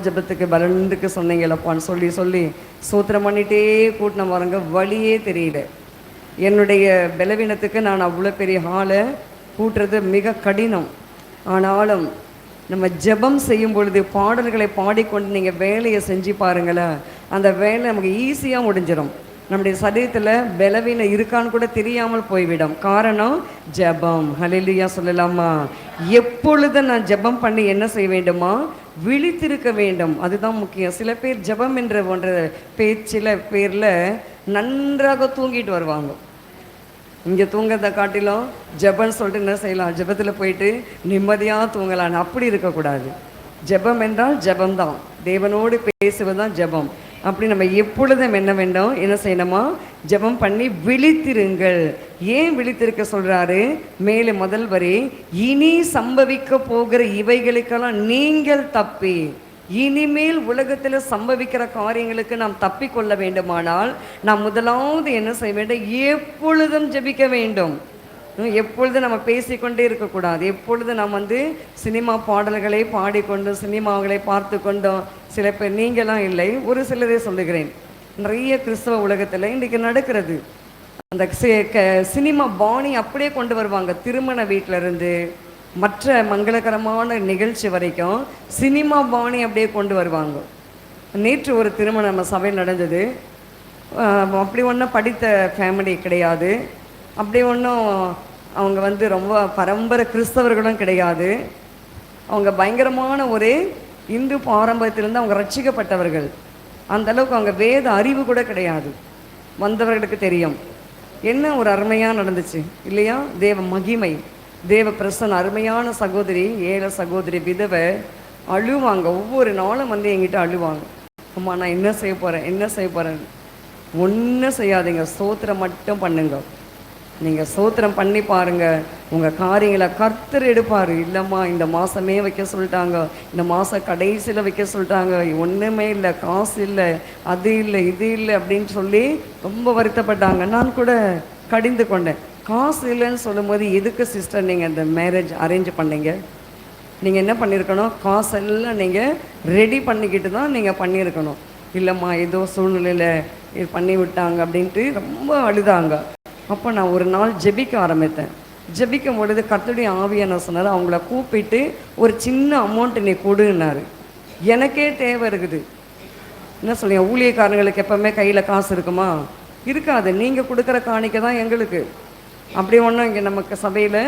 ஜெபத்துக்கு பலனுக்கு சொன்னீங்களப்பான்னு சொல்லி சொல்லி சோத்திரம் பண்ணிகிட்டே கூட்டின வரங்க வழியே தெரியல. என்னுடைய பலவீனத்துக்கு நான் அவ்வளோ பெரிய ஹாலை கூட்டுறது மிக கடினம். ஆனாலும் நம்ம ஜெபம் செய்யும் பொழுது பாடல்களை பாடிக்கொண்டு நீங்கள் வேலையை செஞ்சு பாருங்களேன், அந்த வேலை நமக்கு ஈஸியாக முடிஞ்சிடும். நம்முடைய சரீரத்தில் பலவீனம் இருக்கான்னு கூட தெரியாமல் போய்விடும். காரணம் ஜெபம். ஹல்லேலூயா சொல்லலாமா? எப்பொழுதும் நான் ஜெபம் பண்ணி என்ன செய்ய வேண்டுமா? விழித்திருக்க வேண்டும். அதுதான் முக்கியம். சில பேர் ஜெபம் என்ற ஒன்ற பேச்சில் பேரில் நன்றாக தூங்கிட்டு வருவாங்க. இங்கே தூங்கிறத காட்டிலும் ஜெபம்னு சொல்லிட்டு என்ன செய்யலாம்? ஜெபத்தில் போயிட்டு நிம்மதியாக தூங்கலான்னு. அப்படி இருக்கக்கூடாது. ஜெபம் என்றால் ஜெபம்தான், தேவனோடு பேசுவதுதான் ஜெபம். அப்படி நம்ம எப்பொழுதும் என்ன வேண்டும்? என்ன செய்யணுமா? ஜெபம் பண்ணி விழித்திருங்கள். ஏன் விழித்திருக்க சொல்கிறாரு? மேலே முதல் வரி, இனி சம்பவிக்க போகிற இவைகளுக்கெல்லாம் நீங்கள் தப்பி. இனிமேல் உலகத்தில் சம்பவிக்கிற காரியங்களுக்கு நாம் தப்பிக்கொள்ள வேண்டுமானால் நாம் முதலாவது என்ன செய்ய வேண்டும்? எப்பொழுதும் ஜெபிக்க வேண்டும். எப்பொழுது நம்ம பேசிக்கொண்டே இருக்கக்கூடாது. எப்பொழுது நாம் வந்து சினிமா பாடல்களை பாடிக்கொண்டு சினிமாக்களை பார்த்து கொண்டோம். சில பேர், நீங்களாம் இல்லை, ஒரு சிலரே சொல்லுகிறேன், நிறைய கிறிஸ்தவ உலகத்தில் இன்றைக்கி நடக்கிறது. அந்த சினிமா பாணி அப்படியே கொண்டு வருவாங்க. திருமண வீட்டிலருந்து மற்ற மங்களகரமான நிகழ்ச்சி வரைக்கும் சினிமா பாணி அப்படியே கொண்டு வருவாங்க. நேற்று ஒரு திருமணம் நம்ம சபையில் நடந்தது. அப்படி ஒன்றும் படித்த ஃபேமிலி கிடையாது, அப்படி ஒன்றும் அவங்க வந்து ரொம்ப பரம்பரை கிறிஸ்தவர்களும் கிடையாது. அவங்க பயங்கரமான ஒரு இந்து பாரம்பரியத்திலிருந்து அவங்க ரட்சிக்கப்பட்டவர்கள். அந்தளவுக்கு அவங்க வேத அறிவு கூட கிடையாது. வந்தவர்களுக்கு தெரியும். என்ன ஒரு அருமையாக நடந்துச்சு இல்லையா? தேவ மகிமை, தேவ பிரசன்ன. அருமையான சகோதரி, ஏழை சகோதரி, விதவை, அழுவாங்க. ஒவ்வொரு நாளும் வந்து என்கிட்ட அழுவாங்க, அம்மா நான் என்ன செய்ய போகிறேன். ஒன்றும் செய்யாதீங்க, ஸ்தோத்திரம் மட்டும் பண்ணுங்க. நீங்கள் ஸ்தோத்திரம் பண்ணி பாருங்கள், உங்கள் காரியங்களை கர்த்தர் எடுப்பார். இல்லைம்மா இந்த மாதமே வைக்க சொல்லிட்டாங்க, இந்த மாதம் கடைசியில் வைக்க சொல்லிட்டாங்க, ஒன்றுமே இல்லை, காசு இல்லை, அது இல்லை, இது இல்லை அப்படின்னு சொல்லி ரொம்ப வருத்தப்பட்டாங்க. நான் கூட கடிந்து கொண்டேன். காசு இல்லைன்னு சொல்லும்போது, எதுக்கு சிஸ்டர் நீங்கள் இந்த மேரேஜ் அரேஞ்ச் பண்ணீங்க? நீங்கள் என்ன பண்ணியிருக்கணும், காசெல்லாம் நீங்கள் ரெடி பண்ணிக்கிட்டு தான் நீங்கள் பண்ணியிருக்கணும். இல்லைம்மா ஏதோ சூழ்நிலையில் இது பண்ணி விட்டாங்க அப்படின்ட்டு ரொம்ப அழுதாங்க. அப்போ நான் ஒரு நாள் ஜெபிக்க ஆரம்பித்தேன். ஜெபிக்கும் பொழுது கர்த்தருடைய ஆவியான சொன்னார், அவங்கள கூப்பிட்டு ஒரு சின்ன அமௌண்ட் நீ கொடுன்னாரு. எனக்கே தேவை இருக்குது. என்ன சொல்லுங்க, ஊழியக்காரங்களுக்கு எப்போவுமே கையில் காசு இருக்குமா? இருக்காது. நீங்கள் கொடுக்குற காணிக்கை தான் எங்களுக்கு. அப்படி ஒன்றும் இங்கே நமக்கு சபையில்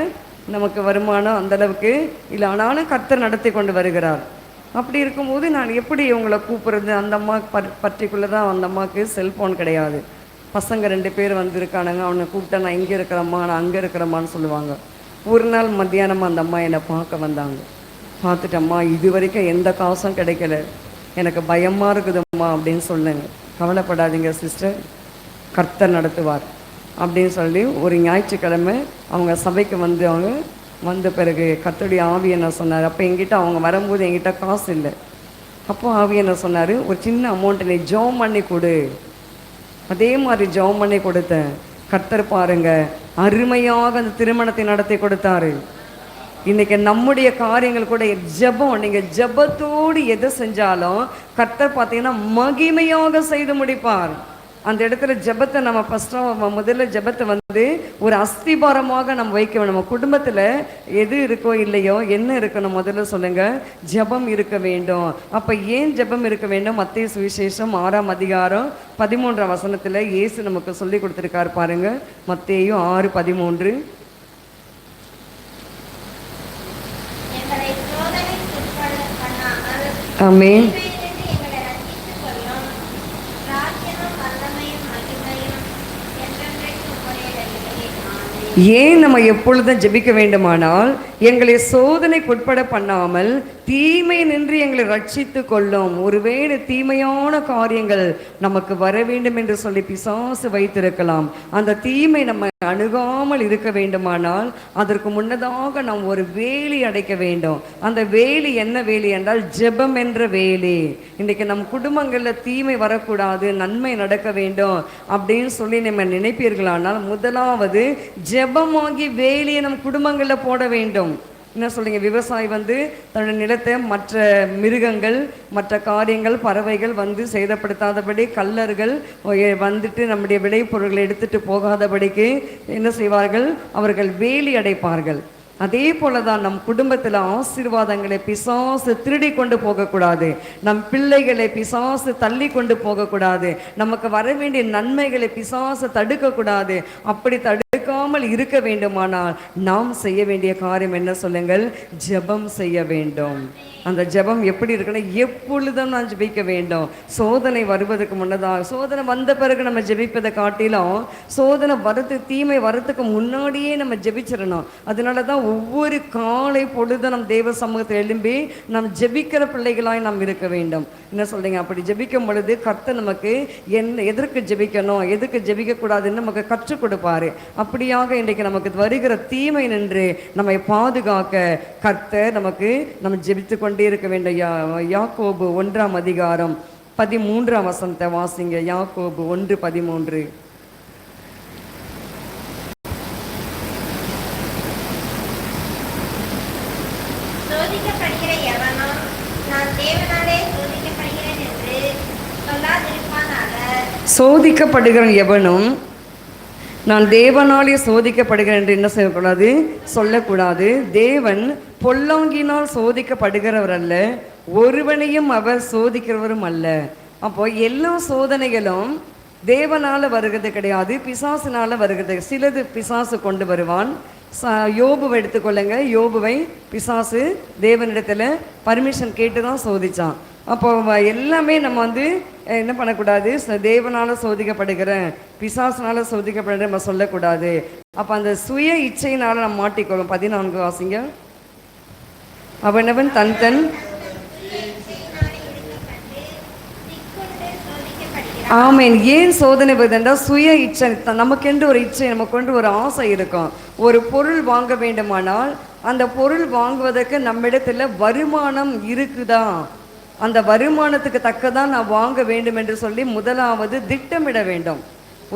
நமக்கு வருமானம் அந்தளவுக்கு இல்லை, ஆனாலும் கர்த்தர் நடத்தி கொண்டு வருகிறார். அப்படி இருக்கும்போது நான் எப்படி இவங்களை கூப்பிட்றது? அந்த அம்மா பர்டிகுலர் தான், அந்த அம்மாவுக்கு செல்ஃபோன் கிடையாது. பசங்க 2 பேர் வந்திருக்கானுங்க, அவனை கூப்பிட்டா நான் இங்கே இருக்கிறம்மா, நான் அங்கே இருக்கிறம்மான்னு சொல்லுவாங்க. ஒரு நாள் மத்தியானமாக அந்த அம்மா என்னை பார்க்க வந்தாங்க. பார்த்துட்டம்மா, இது வரைக்கும் எந்த காசும் கிடைக்கல, எனக்கு பயமாக இருக்குதும்மா அப்படின்னு சொன்னேங்க. கவலைப்படாதீங்க சிஸ்டர், கர்த்தர் நடத்துவார் அப்படின்னு சொல்லி ஒரு ஞாயிற்றுக்கிழமை அவங்க சபைக்கு வந்து அவங்க வந்த பிறகு கர்த்தருடைய ஆவி என்ன சொன்னார். அப்போ என்கிட்ட அவங்க வரும்போது என்கிட்ட காசு இல்லை. அப்போ ஆவி என்ன சொன்னார், ஒரு சின்ன அமௌண்ட்டு நீ ஜெபம் பண்ணி கொடு. அதே மாதிரி ஜெபம் பண்ணி கொடுத்தேன். கர்த்தர் பாருங்க, அருமையாக அந்த திருமணத்தை நடத்தி கொடுத்தாரு. இன்னைக்கு நம்முடைய காரியங்கள் கூட ஜெபம், நீங்கள் ஜெபத்தோடு எதை செஞ்சாலும் கர்த்தர் பார்த்தீங்கன்னா மகிமையாக செய்து முடிப்பார். அந்த இடத்துல ஜெபத்தை நம்ம ஃபஸ்ட்டாக முதல்ல ஜெபத்தை வந்து ஒரு அஸ்திபாரமாக நம்ம வைக்க வேணும். நம்ம குடும்பத்தில் எது இருக்கோ இல்லையோ, என்ன இருக்கணும் முதல்ல சொல்லுங்கள், ஜெபம் இருக்க வேண்டும். அப்போ ஏன் ஜெபம் இருக்க வேண்டும்? மத்தேயு சுவிசேஷம் 6ஆம் அதிகாரம் 13ஆம் வசனத்தில் இயேசு நமக்கு சொல்லி கொடுத்துருக்காரு பாருங்க. மத்தேயு 6:13. ஆமென். ஏன் நம்ம எப்பொழுதும் ஜெபிக்க வேண்டுமானால், எங்களை சோதனைக்கு உட்பட பண்ணாமல் தீமை நின்று எங்களை ரட்சித்து கொள்ளும். ஒருவேளை தீமையான காரியங்கள் நமக்கு வர வேண்டும் என்று சொல்லி பிசாசு வைத்திருக்கலாம். அந்த தீமை நம்ம அணுகாமல் இருக்க வேண்டுமானால் அதற்கு முன்னதாக நாம் ஒரு வேலி அடைக்க வேண்டும். அந்த வேலி என்ன வேலி என்றால் ஜெபம் என்ற வேலி. இன்றைக்கு நம் குடும்பங்களில் தீமை வரக்கூடாது, நன்மை நடக்க வேண்டும் அப்படின்னு சொல்லி நம்ம நினைப்பீர்களானால் முதலாவது ஜெபமாகி வேலியை நம் குடும்பங்களில் போட வேண்டும். என்ன சொல்றீங்க? விவசாயி வந்து தன்னுடைய நிலத்தை மற்ற மிருகங்கள், மற்ற காரியங்கள், பறவைகள் வந்து சேதப்படுத்தாதபடி, கள்ளர்கள் வந்துட்டு நம்முடைய விளைபொருட்களை எடுத்துட்டு போகாதபடிக்கு என்ன செய்வார்கள்? அவர்கள் வேலி அடைப்பார்கள். அதே போல தான் நம் குடும்பத்தில் ஆசீர்வாதங்களை பிசாசு திருடி கொண்டு போகக்கூடாது. நம் பிள்ளைகளை பிசாசு தள்ளி கொண்டு போகக்கூடாது. நமக்கு வர வேண்டிய நன்மைகளை பிசாசு தடுக்கக்கூடாது. அப்படி தடுக்காமல் இருக்க வேண்டுமானால் நாம் செய்ய வேண்டிய காரியம் என்ன சொல்லுங்கள்? ஜெபம் செய்ய வேண்டும். அந்த ஜெபம் எப்படி இருக்குன்னா, எப்பொழுதும் நான் ஜெபிக்க வேண்டும். சோதனை வருவதற்கு முன்னதாக, சோதனை வந்த பிறகு நம்ம ஜெபிப்பதை காட்டிலும் சோதனை வரது, தீமை வரத்துக்கு முன்னாடியே நம்ம ஜெபிச்சிடணும். அதனால தான் ஒவ்வொரு காலை பொழுது நம் தேவ சமூகத்தில் எழும்பி நாம் ஜெபிக்கிற பிள்ளைகளாய் நாம் இருக்க வேண்டும். என்ன சொல்றீங்க? அப்படி ஜெபிக்கும் பொழுது கர்த்தர் நமக்கு எதற்கு ஜெபிக்கணும், எதுக்கு ஜெபிக்கக்கூடாதுன்னு நமக்கு கற்றுக் கொடுப்பாரு. அப்படியாக இன்றைக்கு நமக்கு வருகிற தீமை நின்று நம்மை பாதுகாக்க கர்த்தர் நமக்கு நம்ம ஜெபித்து கொண்டே இருக்க வேண்டும். யாக்கோபு 1ஆம் அதிகாரம் 13ஆம் வசனத்தை வாசிங்க. யாக்கோபு 1:13. சோதிக்கப்படுகிற எவனும் நான் தேவனாலே சோதிக்கப்படுகிறேன் என்று சொல்லாதிருப்பானாக. சோதிக்கப்படுகிற எவனும் நான் தேவனாலே சோதிக்கப்படுகிறேன் என்று என்ன செய்யக்கூடாது, சொல்லக்கூடாது. தேவன் பொல்லாங்கினால் சோதிக்கப்படுகிறவர் அல்ல, ஒருவனையும் அவர் சோதிக்கிறவரும் அல்ல. அப்போ எல்லா சோதனைகளும் தேவனால வருகிறது கிடையாது, பிசாசினால வருகிறது. சிலது பிசாசு கொண்டு வருவான். யோபுவை எடுத்துக்கொள்ளுங்க. யோபுவை பிசாசு தேவனிடத்துல பர்மிஷன் கேட்டு தான் சோதிச்சான். அப்போ எல்லாமே நம்ம வந்து என்ன பண்ணக்கூடாது, தேவனால சோதிக்கப்படுகிறேன் பிசாசினால சோதிக்கப்படுகிறேன் நம்ம சொல்லக்கூடாது. அப்போ அந்த சுய இச்சையினால நம்ம மாட்டிக்கொள்ளும். 14 வாசிங்க. அவனவன் தன் தன் ஆமேன். ஏன் சோதனை வருதுன்றால் சுய இச்சை. நமக்கென்று ஒரு இச்சை, நமக்கென்று ஒரு ஆசை இருக்கும். ஒரு பொருள் வாங்க வேண்டுமானால் அந்த பொருள் வாங்குவதற்கு நம்மிடத்தில் வருமானம் இருக்குதா, அந்த வருமானத்துக்கு தக்கதான் நான் வாங்க வேண்டும் என்று சொல்லி முதலாவது திட்டமிட வேண்டும்.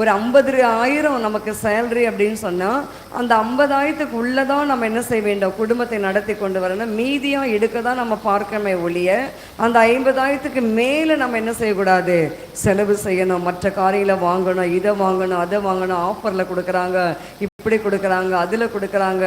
ஒரு 50,000 நமக்கு சேலரி அப்படின்னு சொன்னால் அந்த 50,000க்கு உள்ளதான் நம்ம என்ன செய்ய வேண்டும், குடும்பத்தை நடத்தி கொண்டு வரணும். மீதியாக எடுக்க தான் நம்ம பார்க்கமே ஒழிய அந்த 50,000க்கு மேலே நம்ம என்ன செய்யக்கூடாது, செலவு செய்யணும், மற்ற காரியங்களை வாங்கணும், இதை வாங்கணும், அதை வாங்கணும், ஆஃபரில் கொடுக்குறாங்க, இப்படி கொடுக்குறாங்க, அதில் கொடுக்குறாங்க,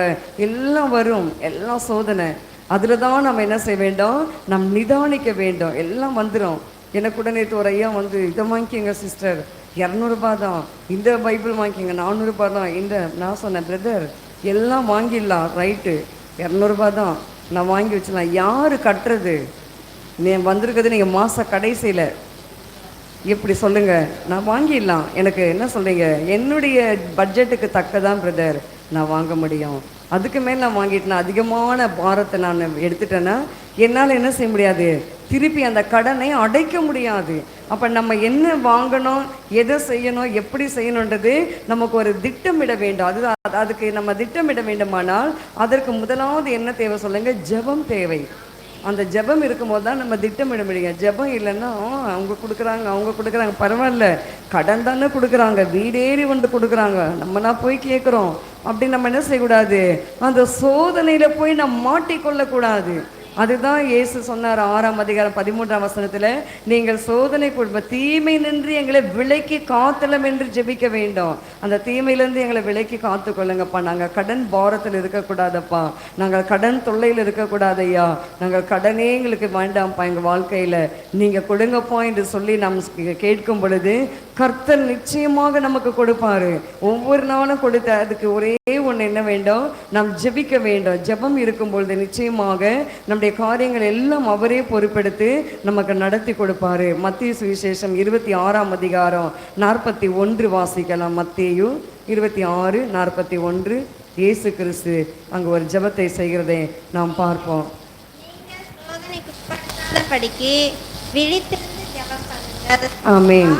எல்லாம் வரும், எல்லாம் சோதனை. அதில் தான் நம்ம என்ன செய்ய வேண்டும், நம் நிதானிக்க வேண்டும். எல்லாம் வந்துடும். எனக்கு கூட நேற்று ஒரு ஐயா வந்து இதை வாங்கிக்கோங்க சிஸ்டர் 200 தான், இந்த பைபிள் வாங்கிக்கோங்க 400 தான். இந்த நான் சொன்னேன் பிரதர் எல்லாம் வாங்கிடலாம், ரைட்டு 200 தான் நான் வாங்கி வச்சிடலாம். யார் கட்டுறது, நீ வந்திருக்கிறது நீங்கள் மாத கடைசியில் எப்படி சொல்லுங்கள், நான் வாங்கிடலாம். எனக்கு என்ன சொல்கிறீங்க, என்னுடைய பட்ஜெட்டுக்கு தக்கதான் பிரதர் நான் வாங்க முடியும். அதுக்கு மேலே நான் வாங்கிட்டேன்னா அதிகமான பாரத்தை நான் எடுத்துட்டேன்னா என்னால் என்ன செய்ய முடியாது, திருப்பி அந்த கடனை அடைக்க முடியாது. அப்போ நம்ம என்ன வாங்கணும், எதை செய்யணும், எப்படி செய்யணுன்றது நமக்கு ஒரு திட்டமிட வேண்டும். அதுக்கு நம்ம திட்டமிட வேண்டுமானால் அதற்கு முதலாவது என்ன தேவை சொல்லுங்க, ஜெபம் தேவை. அந்த ஜெபம் இருக்கும்போது தான் நம்ம திட்டமிட முடியும். ஜெபம் இல்லைன்னா அவங்க கொடுக்குறாங்க பரவாயில்ல, கடன் தானே கொடுக்குறாங்க, வீடேறி வந்து கொடுக்குறாங்க, நம்மனா போய் கேட்குறோம் அப்படின்னு நம்ம என்ன செய்யக்கூடாது, அந்த சோதனையில் போய் நம்ம மாட்டிக்கொள்ளக்கூடாது. அதுதான் இயேசு சொன்னார் 6ஆம் அதிகாரம் 13ஆம் வசனத்தில், நீங்கள் சோதனை தீமை நின்று எங்களை விலைக்கு காத்தலம் என்று ஜெபிக்க வேண்டும். அந்த தீமையிலேருந்து எங்களை விலைக்கு காத்து கொள்ளுங்கப்பா. நாங்கள் கடன் பாரத்தில் இருக்கக்கூடாதப்பா, நாங்கள் கடன் தொல்லையில் இருக்கக்கூடாது ஐயா, நாங்கள் கடனே எங்களுக்கு வேண்டாம்ப்பா, எங்கள் வாழ்க்கையில் நீங்கள் கொடுங்கப்பா என்று சொல்லி நாம் கேட்கும் பொழுது கர்த்தர் நிச்சயமாக நமக்கு கொடுப்பாரு. ஒவ்வொரு நாளும் கொடுத்த அதுக்கு ஒரே ஒன்று என்ன வேண்டும், நாம் ஜெபிக்க வேண்டும். ஜெபம் இருக்கும் பொழுது நிச்சயமாக நம்முடைய காரியங்கள் எல்லாம் அவரே பொறுப்பெடுத்து நமக்கு நடத்தி கொடுப்பாரு. மத்தேயு சுவிசேஷம் 26ஆம் அதிகாரம் 41 வாசிக்கலாம். மத்தேயு 26:41 இயேசு கிறிஸ்து அங்கு ஒரு ஜெபத்தை செய்கிறதை நாம் பார்ப்போம். ஆமென்.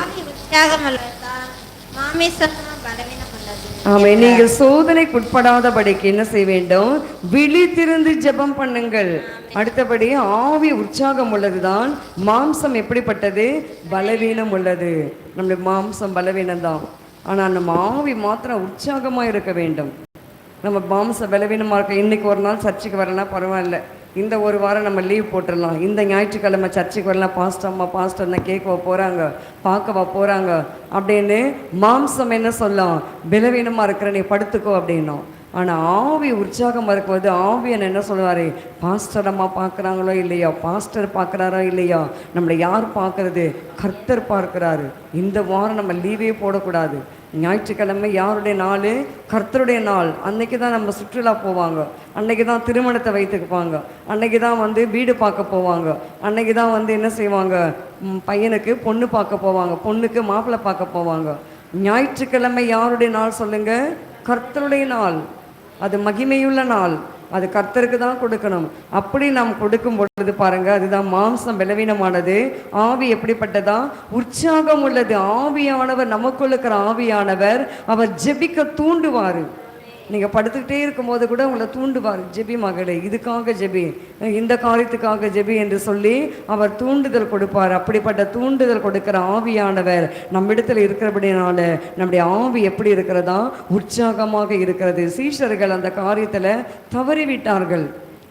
ஆமென். நீங்கள் சோதனைக்குட்படாதபடிக்கு என்ன செய்ய வேண்டும், விழித்திருந்து ஜெபம் பண்ணுங்கள். அடுத்தபடி ஆவி உற்சாகம் உள்ளதுதான், மாம்சம் எப்படிப்பட்டது, பலவீனம் உள்ளது. நம்முடைய மாம்சம் பலவீனம் தான், ஆனால் நம்ம ஆவி மாத்திரம் உற்சாகமாக இருக்க வேண்டும். நம்ம மாம்சம் பலவீனமாக இருக்க, இன்னைக்கு ஒரு நாள் சர்ச்சுக்கு வரலாம் பரவாயில்ல, இந்த ஒரு வாரம் நம்ம லீவ் போட்டுடலாம், இந்த ஞாயிற்றுக்கிழமை சர்ச்சுக்கு வரலாம், பாஸ்டர் தான் கேட்கவா போகிறாங்க, பார்க்கவா போகிறாங்க அப்படின்னு மாம்சம் என்ன சொல்லும், பலவீனமாக இருக்கிற நீ படுத்துக்கோ அப்படின்னும். ஆனால் ஆவி உற்சாகமாக இருக்கும்போது ஆவியன் என்ன சொல்லுவார், பாஸ்டர் அம்மா பார்க்குறாங்களோ இல்லையா, பாஸ்டர் பார்க்குறாரோ இல்லையா, நம்மளை யார் பார்க்குறது, கர்த்தர் பார்க்குறாரு. இந்த வாரம் நம்ம லீவே போடக்கூடாது. ஞாயிற்றுக்கிழமை யாருடைய நாள், கர்த்தருடைய நாள். அன்னைக்கு தான் நம்ம சுற்றுலா போவாங்க, அன்னைக்கு தான் திருமணத்தை வைத்துக்குப்பாங்க, அன்னைக்கு தான் வந்து வீடு பார்க்க போவாங்க, அன்னைக்கு தான் வந்து என்ன செய்வாங்க, பையனுக்கு பொண்ணு பார்க்க போவாங்க, பொண்ணுக்கு மாப்பிள்ளை பார்க்க போவாங்க. ஞாயிற்றுக்கிழமை யாருடைய நாள் சொல்லுங்க, கர்த்தருடைய நாள். அது மகிமையுள்ள நாள், அது கர்த்தருக்கு தான் கொடுக்கணும். அப்படி நாம் கொடுக்கும் பொழுது பாருங்க, அதுதான் மாம்சம் பலவீனமானது, ஆவி எப்படிப்பட்டதா, உற்சாகம் உள்ளது. ஆவியானவர், நமக்குள்ள இருக்கிற ஆவியானவர் அவர் ஜெபிக்க தூண்டுவார். நீங்கள் படுத்துக்கிட்டே இருக்கும்போது கூட உங்களை தூண்டுவார், ஜெபி மகளே, இதுக்காக ஜெபி, இந்த காரியத்துக்காக ஜெபி என்று சொல்லி அவர் தூண்டுதல் கொடுப்பார். அப்படிப்பட்ட தூண்டுதல் கொடுக்கிற ஆவியானவர் நம்மிடத்தில் இருக்கிறபடினால நம்முடைய ஆவி எப்படி இருக்கிறதா, உற்சாகமாக இருக்கிறது. சீஷர்கள் அந்த காரியத்தில் தவறிவிட்டார்கள்.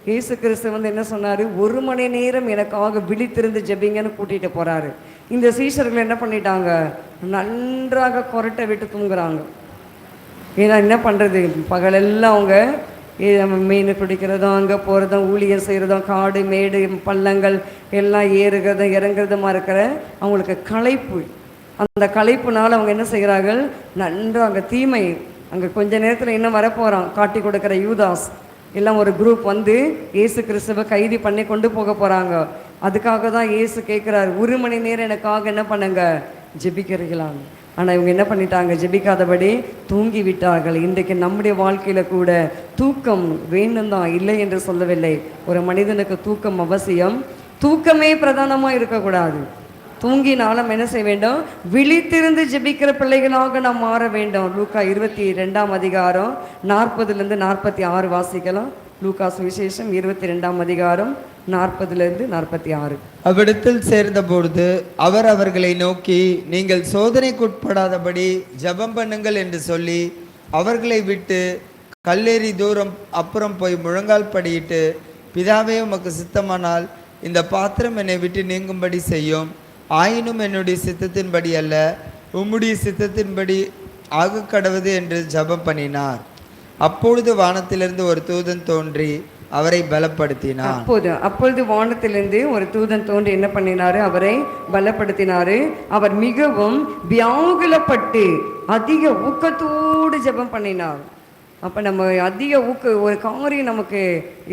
இயேசு கிறிஸ்து வந்து என்ன சொன்னார், 1 மணி நேரம் எனக்காக விழித்திருந்து ஜெபிங்கன்னு கூட்டிகிட்டு போகிறாரு. இந்த சீஷர்கள் என்ன பண்ணிட்டாங்க, நன்றாக கொரட்டை விட்டு தூங்குறாங்க. ஏன்னா என்ன பண்ணுறது, பகலெல்லாம் அவங்க மீன் பிடிக்கிறதும் அங்கே போகிறதும் ஊழியம் செய்கிறதும் காடு மேடு பள்ளங்கள் எல்லாம் ஏறுகிறதும் இறங்குறதுமா இருக்கிற அவங்களுக்கு களைப்பு. அந்த களைப்புனால் அவங்க என்ன செய்கிறார்கள், நன்றாக அங்கே தீமை அங்கே கொஞ்ச நேரத்தில் இன்னும் வரப்போகிறான் காட்டி கொடுக்குற யூதாஸ் எல்லாம் ஒரு குரூப் வந்து இயேசு கிறிஸ்துவை கைது பண்ணி கொண்டு போக போகிறாங்க. அதுக்காக தான் இயேசு கேட்குறாரு, 1 மணி நேரம் எனக்காக என்ன பண்ணுங்க, ஜெபிக்கிறீங்களான்னு. ஆனால் இவங்க என்ன பண்ணிட்டாங்க, ஜெபிக்காதபடி தூங்கி விட்டார்கள். இன்றைக்கு நம்முடைய வாழ்க்கையில் கூட தூக்கம் வேணும் தான், இல்லை என்று சொல்லவில்லை. ஒரு மனிதனுக்கு தூக்கம் அவசியம். தூக்கமே பிரதானமாக இருக்கக்கூடாது. தூங்கினால் நம்ம என்ன செய்ய வேண்டும், விழித்திருந்து ஜெபிக்கிற பிள்ளைகளாக நாம் மாற வேண்டும். லூக்கா 22ஆம் அதிகாரம் 40லேருந்து 46 வாசிக்கலாம். லூக்கா சுவிசேஷம் 22ஆம் அதிகாரம் 40லேருந்து 46. அவ்விடத்தில் சேர்ந்தபொழுது அவர் அவர்களை நோக்கி, நீங்கள் சோதனைக்குட்படாதபடி ஜெபம் பண்ணுங்கள் என்று சொல்லி அவர்களை விட்டு கல்லேறி தூரம் அப்புறம் போய் முழங்கால் படியிட்டு, பிதாவே உமக்கு சித்தமானால் இந்த பாத்திரம் என்னை விட்டு நீங்கும்படி செய்யும், ஆயினும் என்னுடைய சித்தத்தின்படி அல்ல உம்முடைய சித்தத்தின்படி ஆக கடவுது என்று ஜெபம் பண்ணினார். அப்பொழுது வானத்திலிருந்து ஒரு தூதன் தோன்றி அவரை பலப்படுத்தினார். அப்பொழுது வானத்திலிருந்து ஒரு தூதன் தோன்றி என்ன பண்ணினாரு, அவரை பலப்படுத்தினாரு. அவர் மிகவும் வியாகுலப்பட்டு அதிக ஊக்கத்தோடு ஜெபம் பண்ணினார். அப்போ நம்ம அதிக ஒரு காரியம் நமக்கு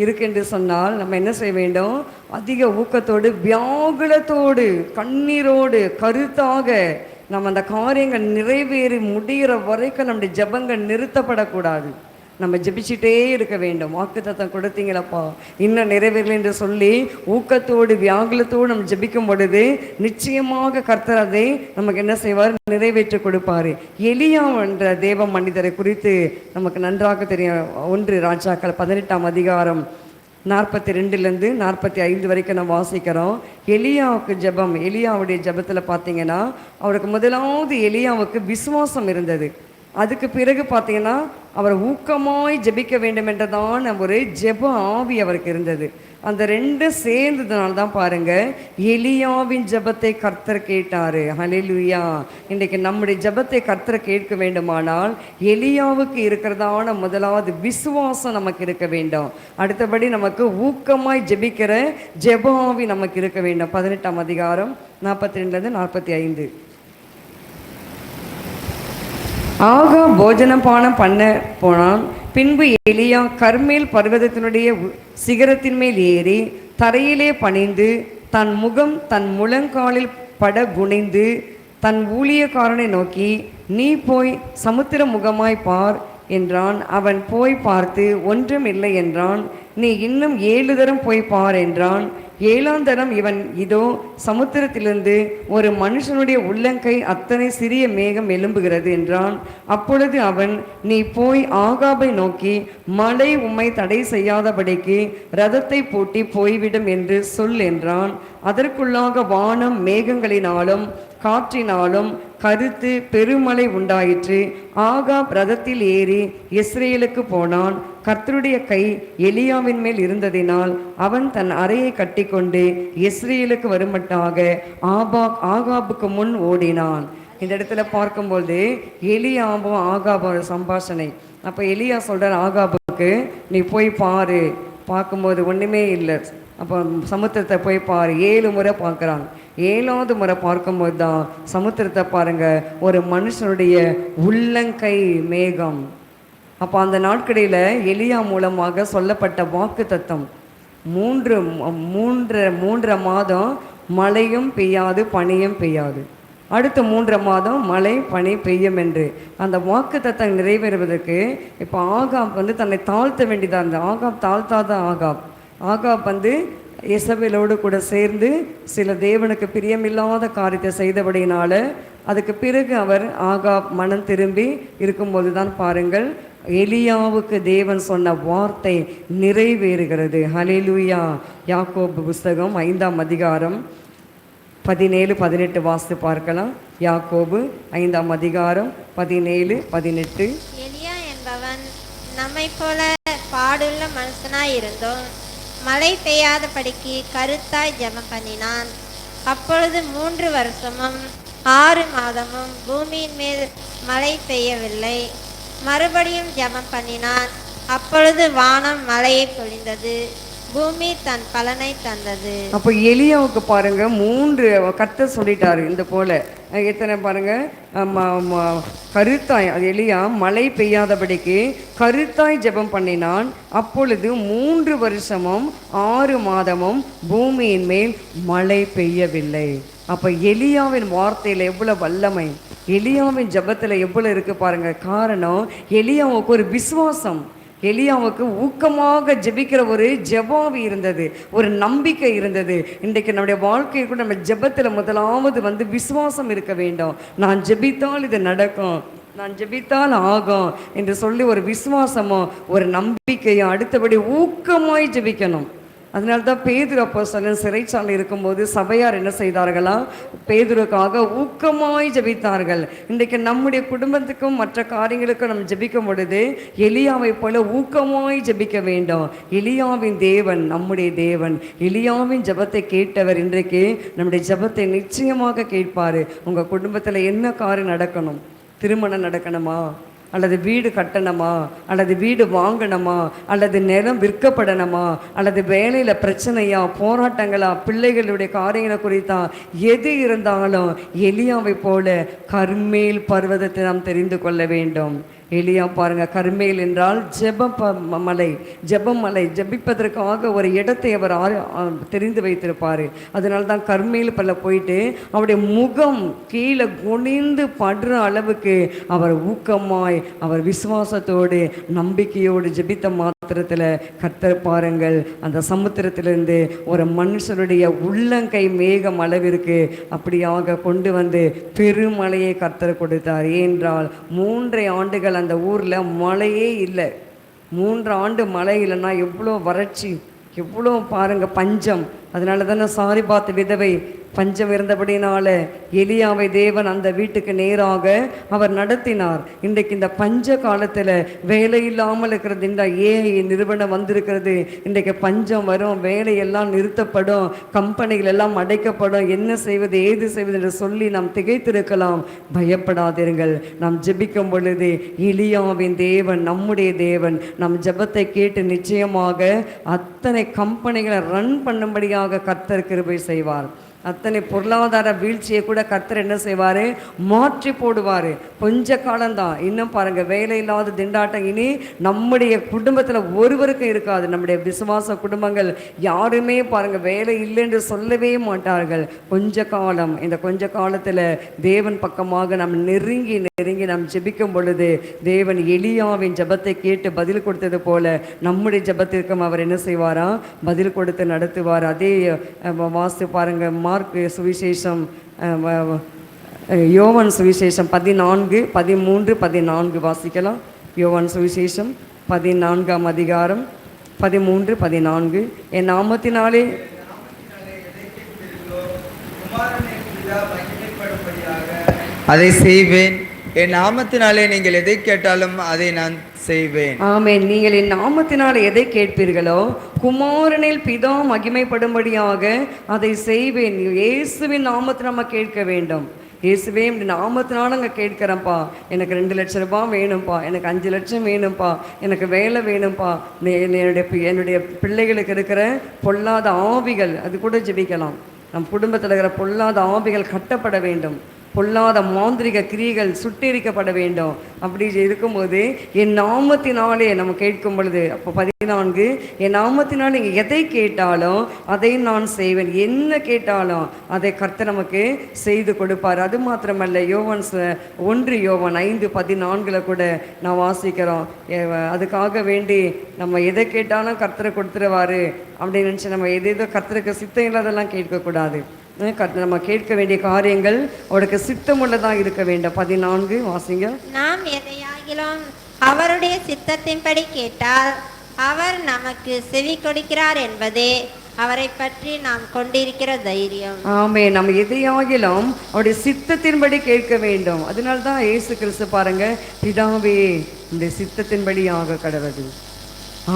இருக்குன்னு சொன்னால் நம்ம என்ன செய்ய வேண்டும், அதிக ஊக்கத்தோடு வியாகுலத்தோடு கண்ணீரோடு கருத்தாக நம்ம அந்த காரியங்கள் நிறைவேறி முடிகிற வரைக்கும் நம்முடைய ஜெபங்கள் நிறுத்தப்படக்கூடாது. நம்ம ஜெபிச்சுட்டே இருக்க வேண்டும். வாக்குத்தத்தம் கொடுத்தீங்களப்பா, இன்னும் நிறைவேறலை என்று சொல்லி ஊக்கத்தோடு வியாகுலத்தோடு நம்ம ஜெபிக்கும் பொழுது நிச்சயமாக கர்த்தர் அதை நமக்கு என்ன செய்வார், நிறைவேற்றி கொடுப்பார். எலியா என்ற தேவ மனிதரை குறித்து நமக்கு நன்றாக தெரியும். 1 ராஜாக்கள் 18ஆம் அதிகாரம் 42லேருந்து 45 வரைக்கும் நம்ம வாசிக்கிறோம். எலியாவுக்கு ஜெபம், எலியாவுடைய ஜெபத்தில் பார்த்தீங்கன்னா அவருக்கு முதலாவது எலியாவுக்கு விசுவாசம் இருந்தது. அதுக்கு பிறகு பார்த்தீங்கன்னா அவர் ஊக்கமாய் ஜெபிக்க வேண்டும் என்றதான ஒரு ஜெப ஆவி அவருக்கு இருந்தது. அந்த 2 சேர்ந்ததுனால தான் பாருங்க எலியாவின் ஜெபத்தை கர்த்தர் கேட்டாரு. ஹல்லேலூயா. இன்றைக்கு நம்முடைய ஜெபத்தை கர்த்தர் கேட்க வேண்டுமானால் எலியாவுக்கு இருக்கிறதான முதலாவது விசுவாசம் நமக்கு இருக்க வேண்டும். அடுத்தபடி நமக்கு ஊக்கமாய் ஜெபிக்கிற ஜெப ஆவி நமக்கு இருக்க வேண்டும். 18ஆம் அதிகாரம் 42லேருந்து 45. ஆகா போஜனம் பானம் பண்ண போனான். பின்பு எலியா கர்மேல் பர்வதத்தினுடைய சிகரத்தின் மேல் ஏறி தரையிலே பணிந்து தன் முகம் தன் முழங்காலில் பட குனிந்து தன் ஊழியக்காரனை நோக்கி, நீ போய் சமுத்திர முகமாய் பார் என்றான். அவன் போய் பார்த்து ஒன்றும் இல்லை என்றான். நீ இன்னும் 7 தரம் போய் பார் என்றான். 7ஆம் தரம் இவன் இதோ சமுத்திரத்திலிருந்து ஒரு மனுஷனுடைய உள்ளங்கை அத்தனை சிறிய மேகம் எழும்புகிறது என்றான். அப்பொழுது அவன், நீ போய் ஆகாபை நோக்கி, மழை உம்மை தடை செய்யாதபடிக்கு ரதத்தை பூட்டி போய்விடும் என்று சொல் என்றான். அதற்குள்ளாக வானம் மேகங்களினாலும் காற்றினாலும் கருத்து பெருமழை உண்டாயிற்று. ஆகாப் ரதத்தில் ஏறி இஸ்ரேலுக்கு போனான். கர்த்தருடைய கை எலியாவின் மேல் இருந்ததினால் அவன் தன் அறையை கட்டிக்கொண்டு இஸ்ரேலுக்கு வருமட்டாக ஆகாபுக்கு முன் ஓடினான். இந்த இடத்துல பார்க்கும்போது எலியாவும் ஆகாபோட சம்பாஷணை. அப்போ எலியா சொல்கிறார் ஆகாபுக்கு, நீ போய் பாரு. பார்க்கும்போது ஒன்றுமே இல்லை. அப்போ சமுத்திரத்தை போய் பாரு. 7 முறை பார்க்குறாங்க. 7ஆவது முறை பார்க்கும்போது தான் சமுத்திரத்தை பாருங்க, ஒரு மனுஷனுடைய உள்ளங்கை மேகம். அப்போ அந்த நாட்களில் எலியா மூலமாக சொல்லப்பட்ட வாக்கு தத்தம் 3 மாதம் மழையும் பெய்யாது பனியும் பெய்யாது, அடுத்த 3 மாதம் மழை பனி பெய்யும் என்று அந்த வாக்கு தத்தம் நிறைவேறுவதற்கு இப்போ ஆகாப் வந்து தன்னை தாழ்த்த வேண்டியதாக இருந்தது. ஆகாப் தாழ்த்தாத ஆகாப் வந்து எசபேலோடு கூட சேர்ந்து சில தேவனுக்கு பிரியமில்லாத காரியத்தை செய்தபடியினால அதுக்கு பிறகு அவர் ஆகாப் மனம் திரும்பி இருக்கும்போது தான் பாருங்கள் எலியாவுக்கு தேவன் சொன்ன வார்த்தை நிறைவேறுகிறது. ஹல்லேலூயா. யாக்கோபு புஸ்தகம் 5ஆம் அதிகாரம் 17-18 வாசித்து பார்க்கலாம். யாக்கோபு 5ஆம் அதிகாரம் 17-18. எலியா என்பவன் நம்மை போல பாடுள்ள மனுஷனாய் இருந்தோம் மழை பெய்யாதபடிக்கு கருத்தாய் ஜெபம் பண்ணினான். அப்பொழுது 3 வருஷமும் 6 மாதமும் பூமியின் மேல் மழை பெய்யவில்லை. மறுபடியும் ஜெபம் பண்ணினான். அப்பொழுது வானம் மழையை பொழிந்தது, பூமி தன் பலனை தந்தது. அப்போ எலியாவுக்கு பாருங்க 3 கர்த்தர் சொல்லிட்டாரு. இந்த போல எத்தனை பாருங்க, கருத்தாய், அது எலியா மழை பெய்யாதபடிக்கு கருத்தாய் ஜெபம் பண்ணினான். அப்பொழுது 3 வருஷமும் 6 மாதமும் பூமியின் மேல் மழை பெய்யவில்லை. அப்போ எலியாவின் வார்த்தையில் எவ்வளோ வல்லமை, எலியாவின் ஜெபத்தில் எவ்வளோ இருக்கு பாருங்க. காரணம், எலியாவுக்கு ஒரு விசுவாசம், எலியாவுக்கு ஊக்கமாக ஜெபிக்கிற ஒரு ஜெபாவி இருந்தது, ஒரு நம்பிக்கை இருந்தது. இன்றைக்கு நம்முடைய வாழ்க்கையை கூட நம்ம ஜெபத்தில் முதலாவது விசுவாசம் இருக்க வேண்டும். நான் ஜெபித்தால் இது நடக்கும், நான் ஜெபித்தால் ஆகும் என்று சொல்லி ஒரு விசுவாசமோ ஒரு நம்பிக்கையோ, அடுத்தபடி ஊக்கமாய் ஜெபிக்கணும். அதனால்தான் பேதுரு அப்போஸ்தலன் சிறைச்சாலை இருக்கும்போது சபையார் என்ன செய்தார்களா, பேதுருக்காக ஊக்கமாய் ஜெபித்தார்கள். இன்றைக்கு நம்முடைய குடும்பத்துக்கும் மற்ற காரியங்களுக்கும் நம்ம ஜெபிக்கும் பொழுது எலியாவை போல ஊக்கமாய் ஜெபிக்க வேண்டும். எலியாவின் தேவன் நம்முடைய தேவன். எலியாவின் ஜெபத்தை கேட்டவர் இன்றைக்கு நம்முடைய ஜெபத்தை நிச்சயமாக கேட்பார். உங்கள் குடும்பத்தில் என்ன காரியம் நடக்கணும், திருமணம் நடக்கணுமா, அல்லது வீடு கட்டணுமா, அல்லது வீடு வாங்கணுமா, அல்லது நிலம் விற்கப்படணுமா, அல்லது வேலையில் பிரச்சனையா, போராட்டங்களா, பிள்ளைகளுடைய காரியங்களை குறித்தா, எது இருந்தாலும் எலியாவை போல கர்மேல் பர்வதத்தை நாம் தெரிந்து கொள்ள வேண்டும். எலியா பாருங்க, கர்மேல் என்றால் மலை, ஜெபமலை, ஜெபிப்பதற்காக ஒரு இடத்தை அவர் தெரிந்து வைத்திருப்பார். அதனால தான் கர்மேல் பல்ல போயிட்டு அவருடைய முகம் கீழே குனிந்து படுற அளவுக்கு அவர் ஊக்கமாய், அவர் விசுவாசத்தோடு நம்பிக்கையோடு ஜெபித்த மாத்திரத்தில் கர்த்தர் பாருங்கள், அந்த சமுத்திரத்திலிருந்து ஒரு மனுஷனுடைய உள்ளங்கை மேகம் அளவிற்கு அப்படியாக கொண்டு வந்து பெருமழையை கர்த்தர் கொடுத்தார். ஏனென்றால் 3 ஆண்டுகள் அந்த ஊரில் மழையே இல்லை. 3 ஆண்டு மழை இல்லைன்னா எவ்வளோ வறட்சி, எவ்வளோ பாருங்க பஞ்சம். அதனால தானே சாரிபாத் விதவை பஞ்சம் இருந்தபடினால எலியாவை தேவன் அந்த வீட்டுக்கு நேராக அவர் நடத்தினார். இன்றைக்கு இந்த பஞ்ச காலத்தில் வேலை இல்லாமல் இருக்கிறது, இந்த ஏஐ நிறுவனம் வந்திருக்கிறது. இன்றைக்கு பஞ்சம் வரும், வேலையெல்லாம் நிறுத்தப்படும், கம்பெனிகள் எல்லாம் அடைக்கப்படும், என்ன செய்வது ஏது செய்வது என்று சொல்லி நாம் திகைத்திருக்கலாம். பயப்படாதீர்கள். நாம் ஜெபிக்கும் பொழுது எலியாவின் தேவன் நம்முடைய தேவன் நம் ஜெபத்தை கேட்டு நிச்சயமாக அத்தனை கம்பெனிகளை ரன் பண்ணும்படியாக கர்த்தர் கிருபை செய்வார். அத்தனை பொருளாதார வீழ்ச்சியை கூட கர்த்தர் என்ன செய்வார், மாற்றி போடுவார். கொஞ்ச காலம்தான், இன்னும் பாருங்கள் வேலை இல்லாத திண்டாட்டம் இனி நம்முடைய குடும்பத்தில் ஒருவருக்கும் இருக்காது. நம்முடைய விசுவாச குடும்பங்கள் யாருமே பாருங்கள் வேலை இல்லைன்னு சொல்லவே மாட்டார்கள். கொஞ்ச காலம், இந்த கொஞ்ச காலத்தில் தேவன் பக்கமாக நாம் நெருங்கி நாம் ஜெபிக்கும் பொழுது தேவன் எலியாவின் ஜெபத்தை கேட்டு பதில் கொடுத்தது போல நம்முடைய ஜெபத்திற்கும் அவர் என்ன செய்வாரா, பதில் கொடுத்து நடத்துவார். அதே வாசித்து பாருங்க, மார்க் சுவிசேஷம், யோவான் சுவிசேஷம் 14, 13, 14 வாசிக்கலாம். யோவான் சுவிசேஷம் 14ஆம் அதிகாரம் 13, 14. என் நாமத்தினாலே அதை செய்வேன், என் நாமத்தினாலே நீங்கள் எதை கேட்டாலும் அதை நான் செய்வேன். ஆமென். நீங்கள் என் நாமத்தினால் எதை கேட்பீர்களோ குமாரனில் பிதா மகிமைப்படும்படியாக அதை செய்வேன். இயேசுவின் நாமத்தை நம்ம கேட்க வேண்டும். இயேசுவே நாமத்தினால அங்கே கேட்குறேன்ப்பா, எனக்கு 2 லட்சம் ரூபாய் வேணும்ப்பா, எனக்கு 5 லட்சம் வேணும்ப்பா, எனக்கு வேலை வேணும்ப்பா, என்னுடைய பிள்ளைகளுக்கு இருக்கிற பொல்லாத ஆவிகள், அது கூட ஜெபிக்கலாம். நம் குடும்பத்தில் இருக்கிற பொல்லாத ஆவிகள் கட்டப்பட வேண்டும், பொல்லாத மாந்திரிக கிரியைகள் சுட்டெரிக்கப்பட வேண்டும். அப்படி இருக்கும்போது என் நாமத்தினாலே நம்ம கேட்கும் பொழுது, அப்போ 14, என் நாமத்தினால் நீங்கள் எதை கேட்டாலும் அதை நான் செய்வேன். என்ன கேட்டாலும் அதை கர்த்தர் நமக்கு செய்து கொடுப்பார். அது மாத்திரமல்ல, யோவான் 1 யோவான் 5:14 கூட நான் வாசிக்கிறோம். அதுக்காக வேண்டி நம்ம எதை கேட்டாலும் கர்த்தரை கொடுத்துருவாரு அப்படின்னு நினச்சி நம்ம எதேதோ கர்த்தருக்கு சித்தம் இல்லாதெல்லாம் கேட்கக்கூடாது. நம்ம கேட்க வேண்டிய காரியங்கள் அவருக்கு சித்தமுள்ளதாக இருக்க வேண்டும். 14 வாசிங்க. நாம் எதையாகிலும் அவருடைய சித்தத்தின்படி கேட்டால் அவர் நமக்கு செவி கொடுக்கிறார் என்பதே அவரை பற்றி நாம் கொண்டிருக்கிற தைரியம். ஆமே, நம்ம எதையாகிலும் அவருடைய சித்தத்தின்படி கேட்க வேண்டும். அதனால்தான் இயேசு கிறிஸ்து பாருங்க, பிதாவே இந்த சித்தத்தின்படி ஆக கடவுது.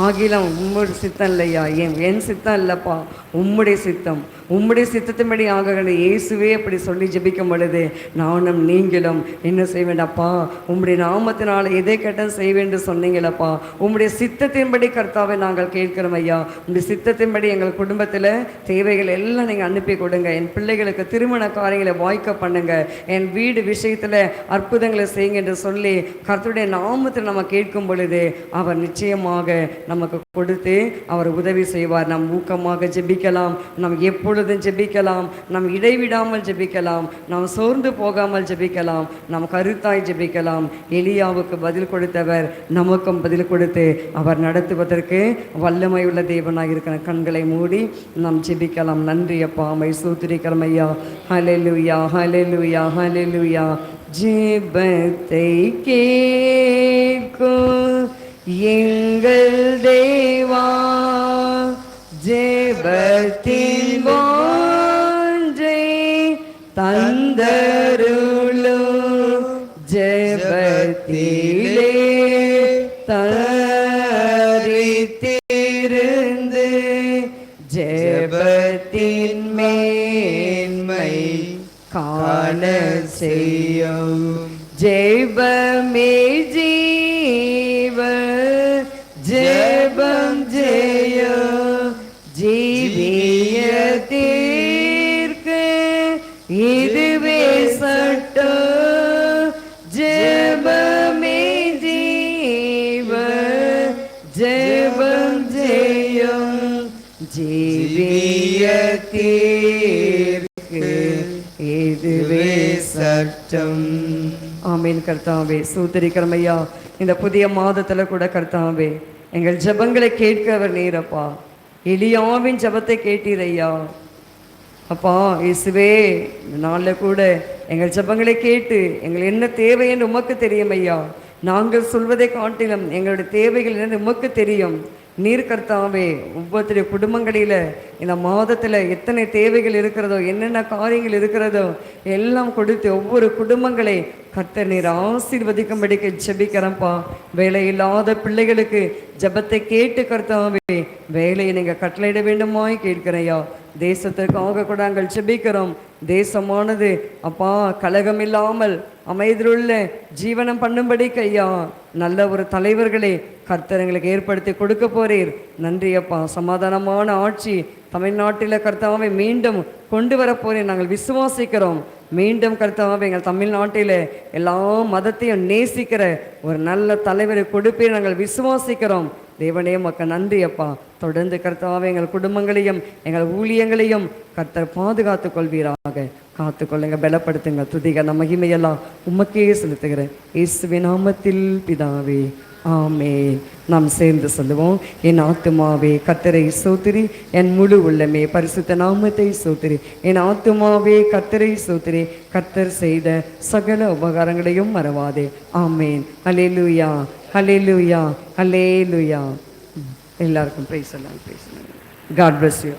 ஆகிலும் உம்முடைய சித்தம் இல்லையா, என் சித்தம் இல்லைப்பா, உம்முடைய சித்தம், உம்முடைய சித்தத்தின்படி ஆக இயேசுவே அப்படி சொல்லி ஜெபிக்கும் பொழுது நானும் நீங்களும் என்ன செய்ய வேண்டாப்பா, உம்முடைய நாமத்தினால் எதை கேட்டால் செய்ய வேண்டும் சொன்னீங்களப்பா, உம்முடைய சித்தத்தின்படி கர்த்தாவை நாங்கள் கேட்கிறோம் ஐயா. உம்முடைய சித்தத்தின்படி எங்கள் குடும்பத்தில் தேவைகள் எல்லாம் நீங்கள் அனுப்பி கொடுங்க. என் பிள்ளைகளுக்கு திருமண காரியங்களை வாய்க்க பண்ணுங்க. என் வீடு விஷயத்தில் அற்புதங்களை செய்யுங்க என்று சொல்லி கர்த்தருடைய நாமத்தில் நம்ம கேட்கும் பொழுது அவர் நிச்சயமாக நமக்கு கொடுத்து அவர் உதவி செய்வார். நாம் ஊக்கமாக ஜெபிக்கலாம், நாம் எப்பொழுதும் ஜெபிக்கலாம், நாம் இடைவிடாமல் ஜெபிக்கலாம், நாம் சோர்ந்து போகாமல் ஜெபிக்கலாம், நாம் கருத்தாய் ஜெபிக்கலாம். எலியாவுக்கு பதில் கொடுத்தவர் நமக்கும் பதில் கொடுத்து அவர் நடத்துவதற்கு வல்லமை உள்ள தேவனாக இருக்கிற கண்களை மூடி நாம் ஜெபிக்கலாம். நன்றி அப்பா, மை ஸ்தோத்திரிக்கிறோம் ஐயா. ஹல்லேலூயா, ஹல்லேலூயா, ஹல்லேலூயா. ஜெபத்தை கேட்கும் எங்கள் தேவா, ஜெபத்தின் வாஞ்சை தந்தருளும், ஜெபத்திலே தரித்திருந்து ஜெபத்தின் மேன்மை காண செய்யும். ஜெபமே ஜீவ, ஜெபம் ஜெய, ஜீவியத்திற்கு இதுவே சட்டம். ஜெபமே ஜீவ, ஜெபம் ஜெயம், ஜீவியத்திற்கு இதுவே சட்டம். ஆமீன். கர்த்தாவே ஸ்தோத்திரிக்கிறோம் ஐயா. இந்த புதிய மாதத்தில் கூட கர்த்தாவே எங்கள் ஜெபங்களை கேட்கிறவர் நீரப்பா. எலியாவின் ஜெபத்தை கேட்டீர் ஐயா. அப்பா இயேசுவே, இந்த நாளில் கூட எங்கள் ஜெபங்களை கேட்டு எங்கள் என்ன தேவை என்று உமக்கு தெரியும் ஐயா. நாங்கள் சொல்வதை காட்டிலும் எங்களுடைய தேவைகள் என்று உமக்கு தெரியும். நீர் கர்த்தாவே ஒவ்வொருத்தருடைய குடும்பங்களில் இந்த மாதத்தில் எத்தனை தேவைகள் இருக்கிறதோ, என்னென்ன காரியங்கள் இருக்கிறதோ எல்லாம் கொடுத்து ஒவ்வொரு குடும்பங்களை கர்த்தர் நீர் ஆசீர்வதிக்கும்படிக்கு ஜெபிக்கிறேன்ப்பா. வேலை இல்லாத பிள்ளைகளுக்கு ஜெபத்தை கேட்டு கர்த்தாவே வேலையை நீங்கள் கட்டளையிட வேண்டுமாய் கேட்கிறையா. தேசத்திற்காக கூட நாங்கள் ஜெபிக்கிறோம். தேசமானது அப்பா கலகம் இல்லாமல் அமைதியுள்ள ஜீவனம் பண்ணும்படி கையா நல்ல ஒரு தலைவர்களை கர்த்தர் எங்களுக்கு ஏற்படுத்தி கொடுக்க போறீர். நன்றி அப்பா. சமாதானமான ஆட்சி தமிழ்நாட்டில் கர்த்தாவை மீண்டும் கொண்டு வர போறேன் நாங்கள் விசுவாசிக்கிறோம். மீண்டும் கர்த்தாவை எங்கள் தமிழ்நாட்டில் எல்லா மதத்தையும் நேசிக்கிற ஒரு நல்ல தலைவரை கொடுப்பேன் நாங்கள் விசுவாசிக்கிறோம். தேவனே மக்கள் நன்றி அப்பா. தொடர்ந்து கர்த்தாவே எங்கள் குடும்பங்களையும் எங்கள் ஊழியங்களையும் கர்த்தர் பாதுகாத்து கொள்வீராக. காத்துக்கொள்ளுங்க, பலப்படுத்துங்க. துதிக மகிமையெல்லாம் உமக்கே செலுத்துகிறேன் இயேசுவின் நாமத்தில் பிதாவே, ஆமென். நாம் சேர்ந்து சொல்லுவோம். என் ஆத்துமாவே கர்த்தரை ஸ்தோத்திரி, என் முழு உள்ளமே பரிசுத்த நாமத்தை ஸ்தோத்திரி. என் ஆத்துமாவே கர்த்தரை ஸ்தோத்திரி, கர்த்தர் செய்த சகல உபகாரங்களையும் மறவாதே. ஆமென். ஹல்லேலூயா, ஹல்லேலூயா, ஹல்லேலூயா. எல்லாருக்கும் பிரைஸ் எல்லாம். God bless you.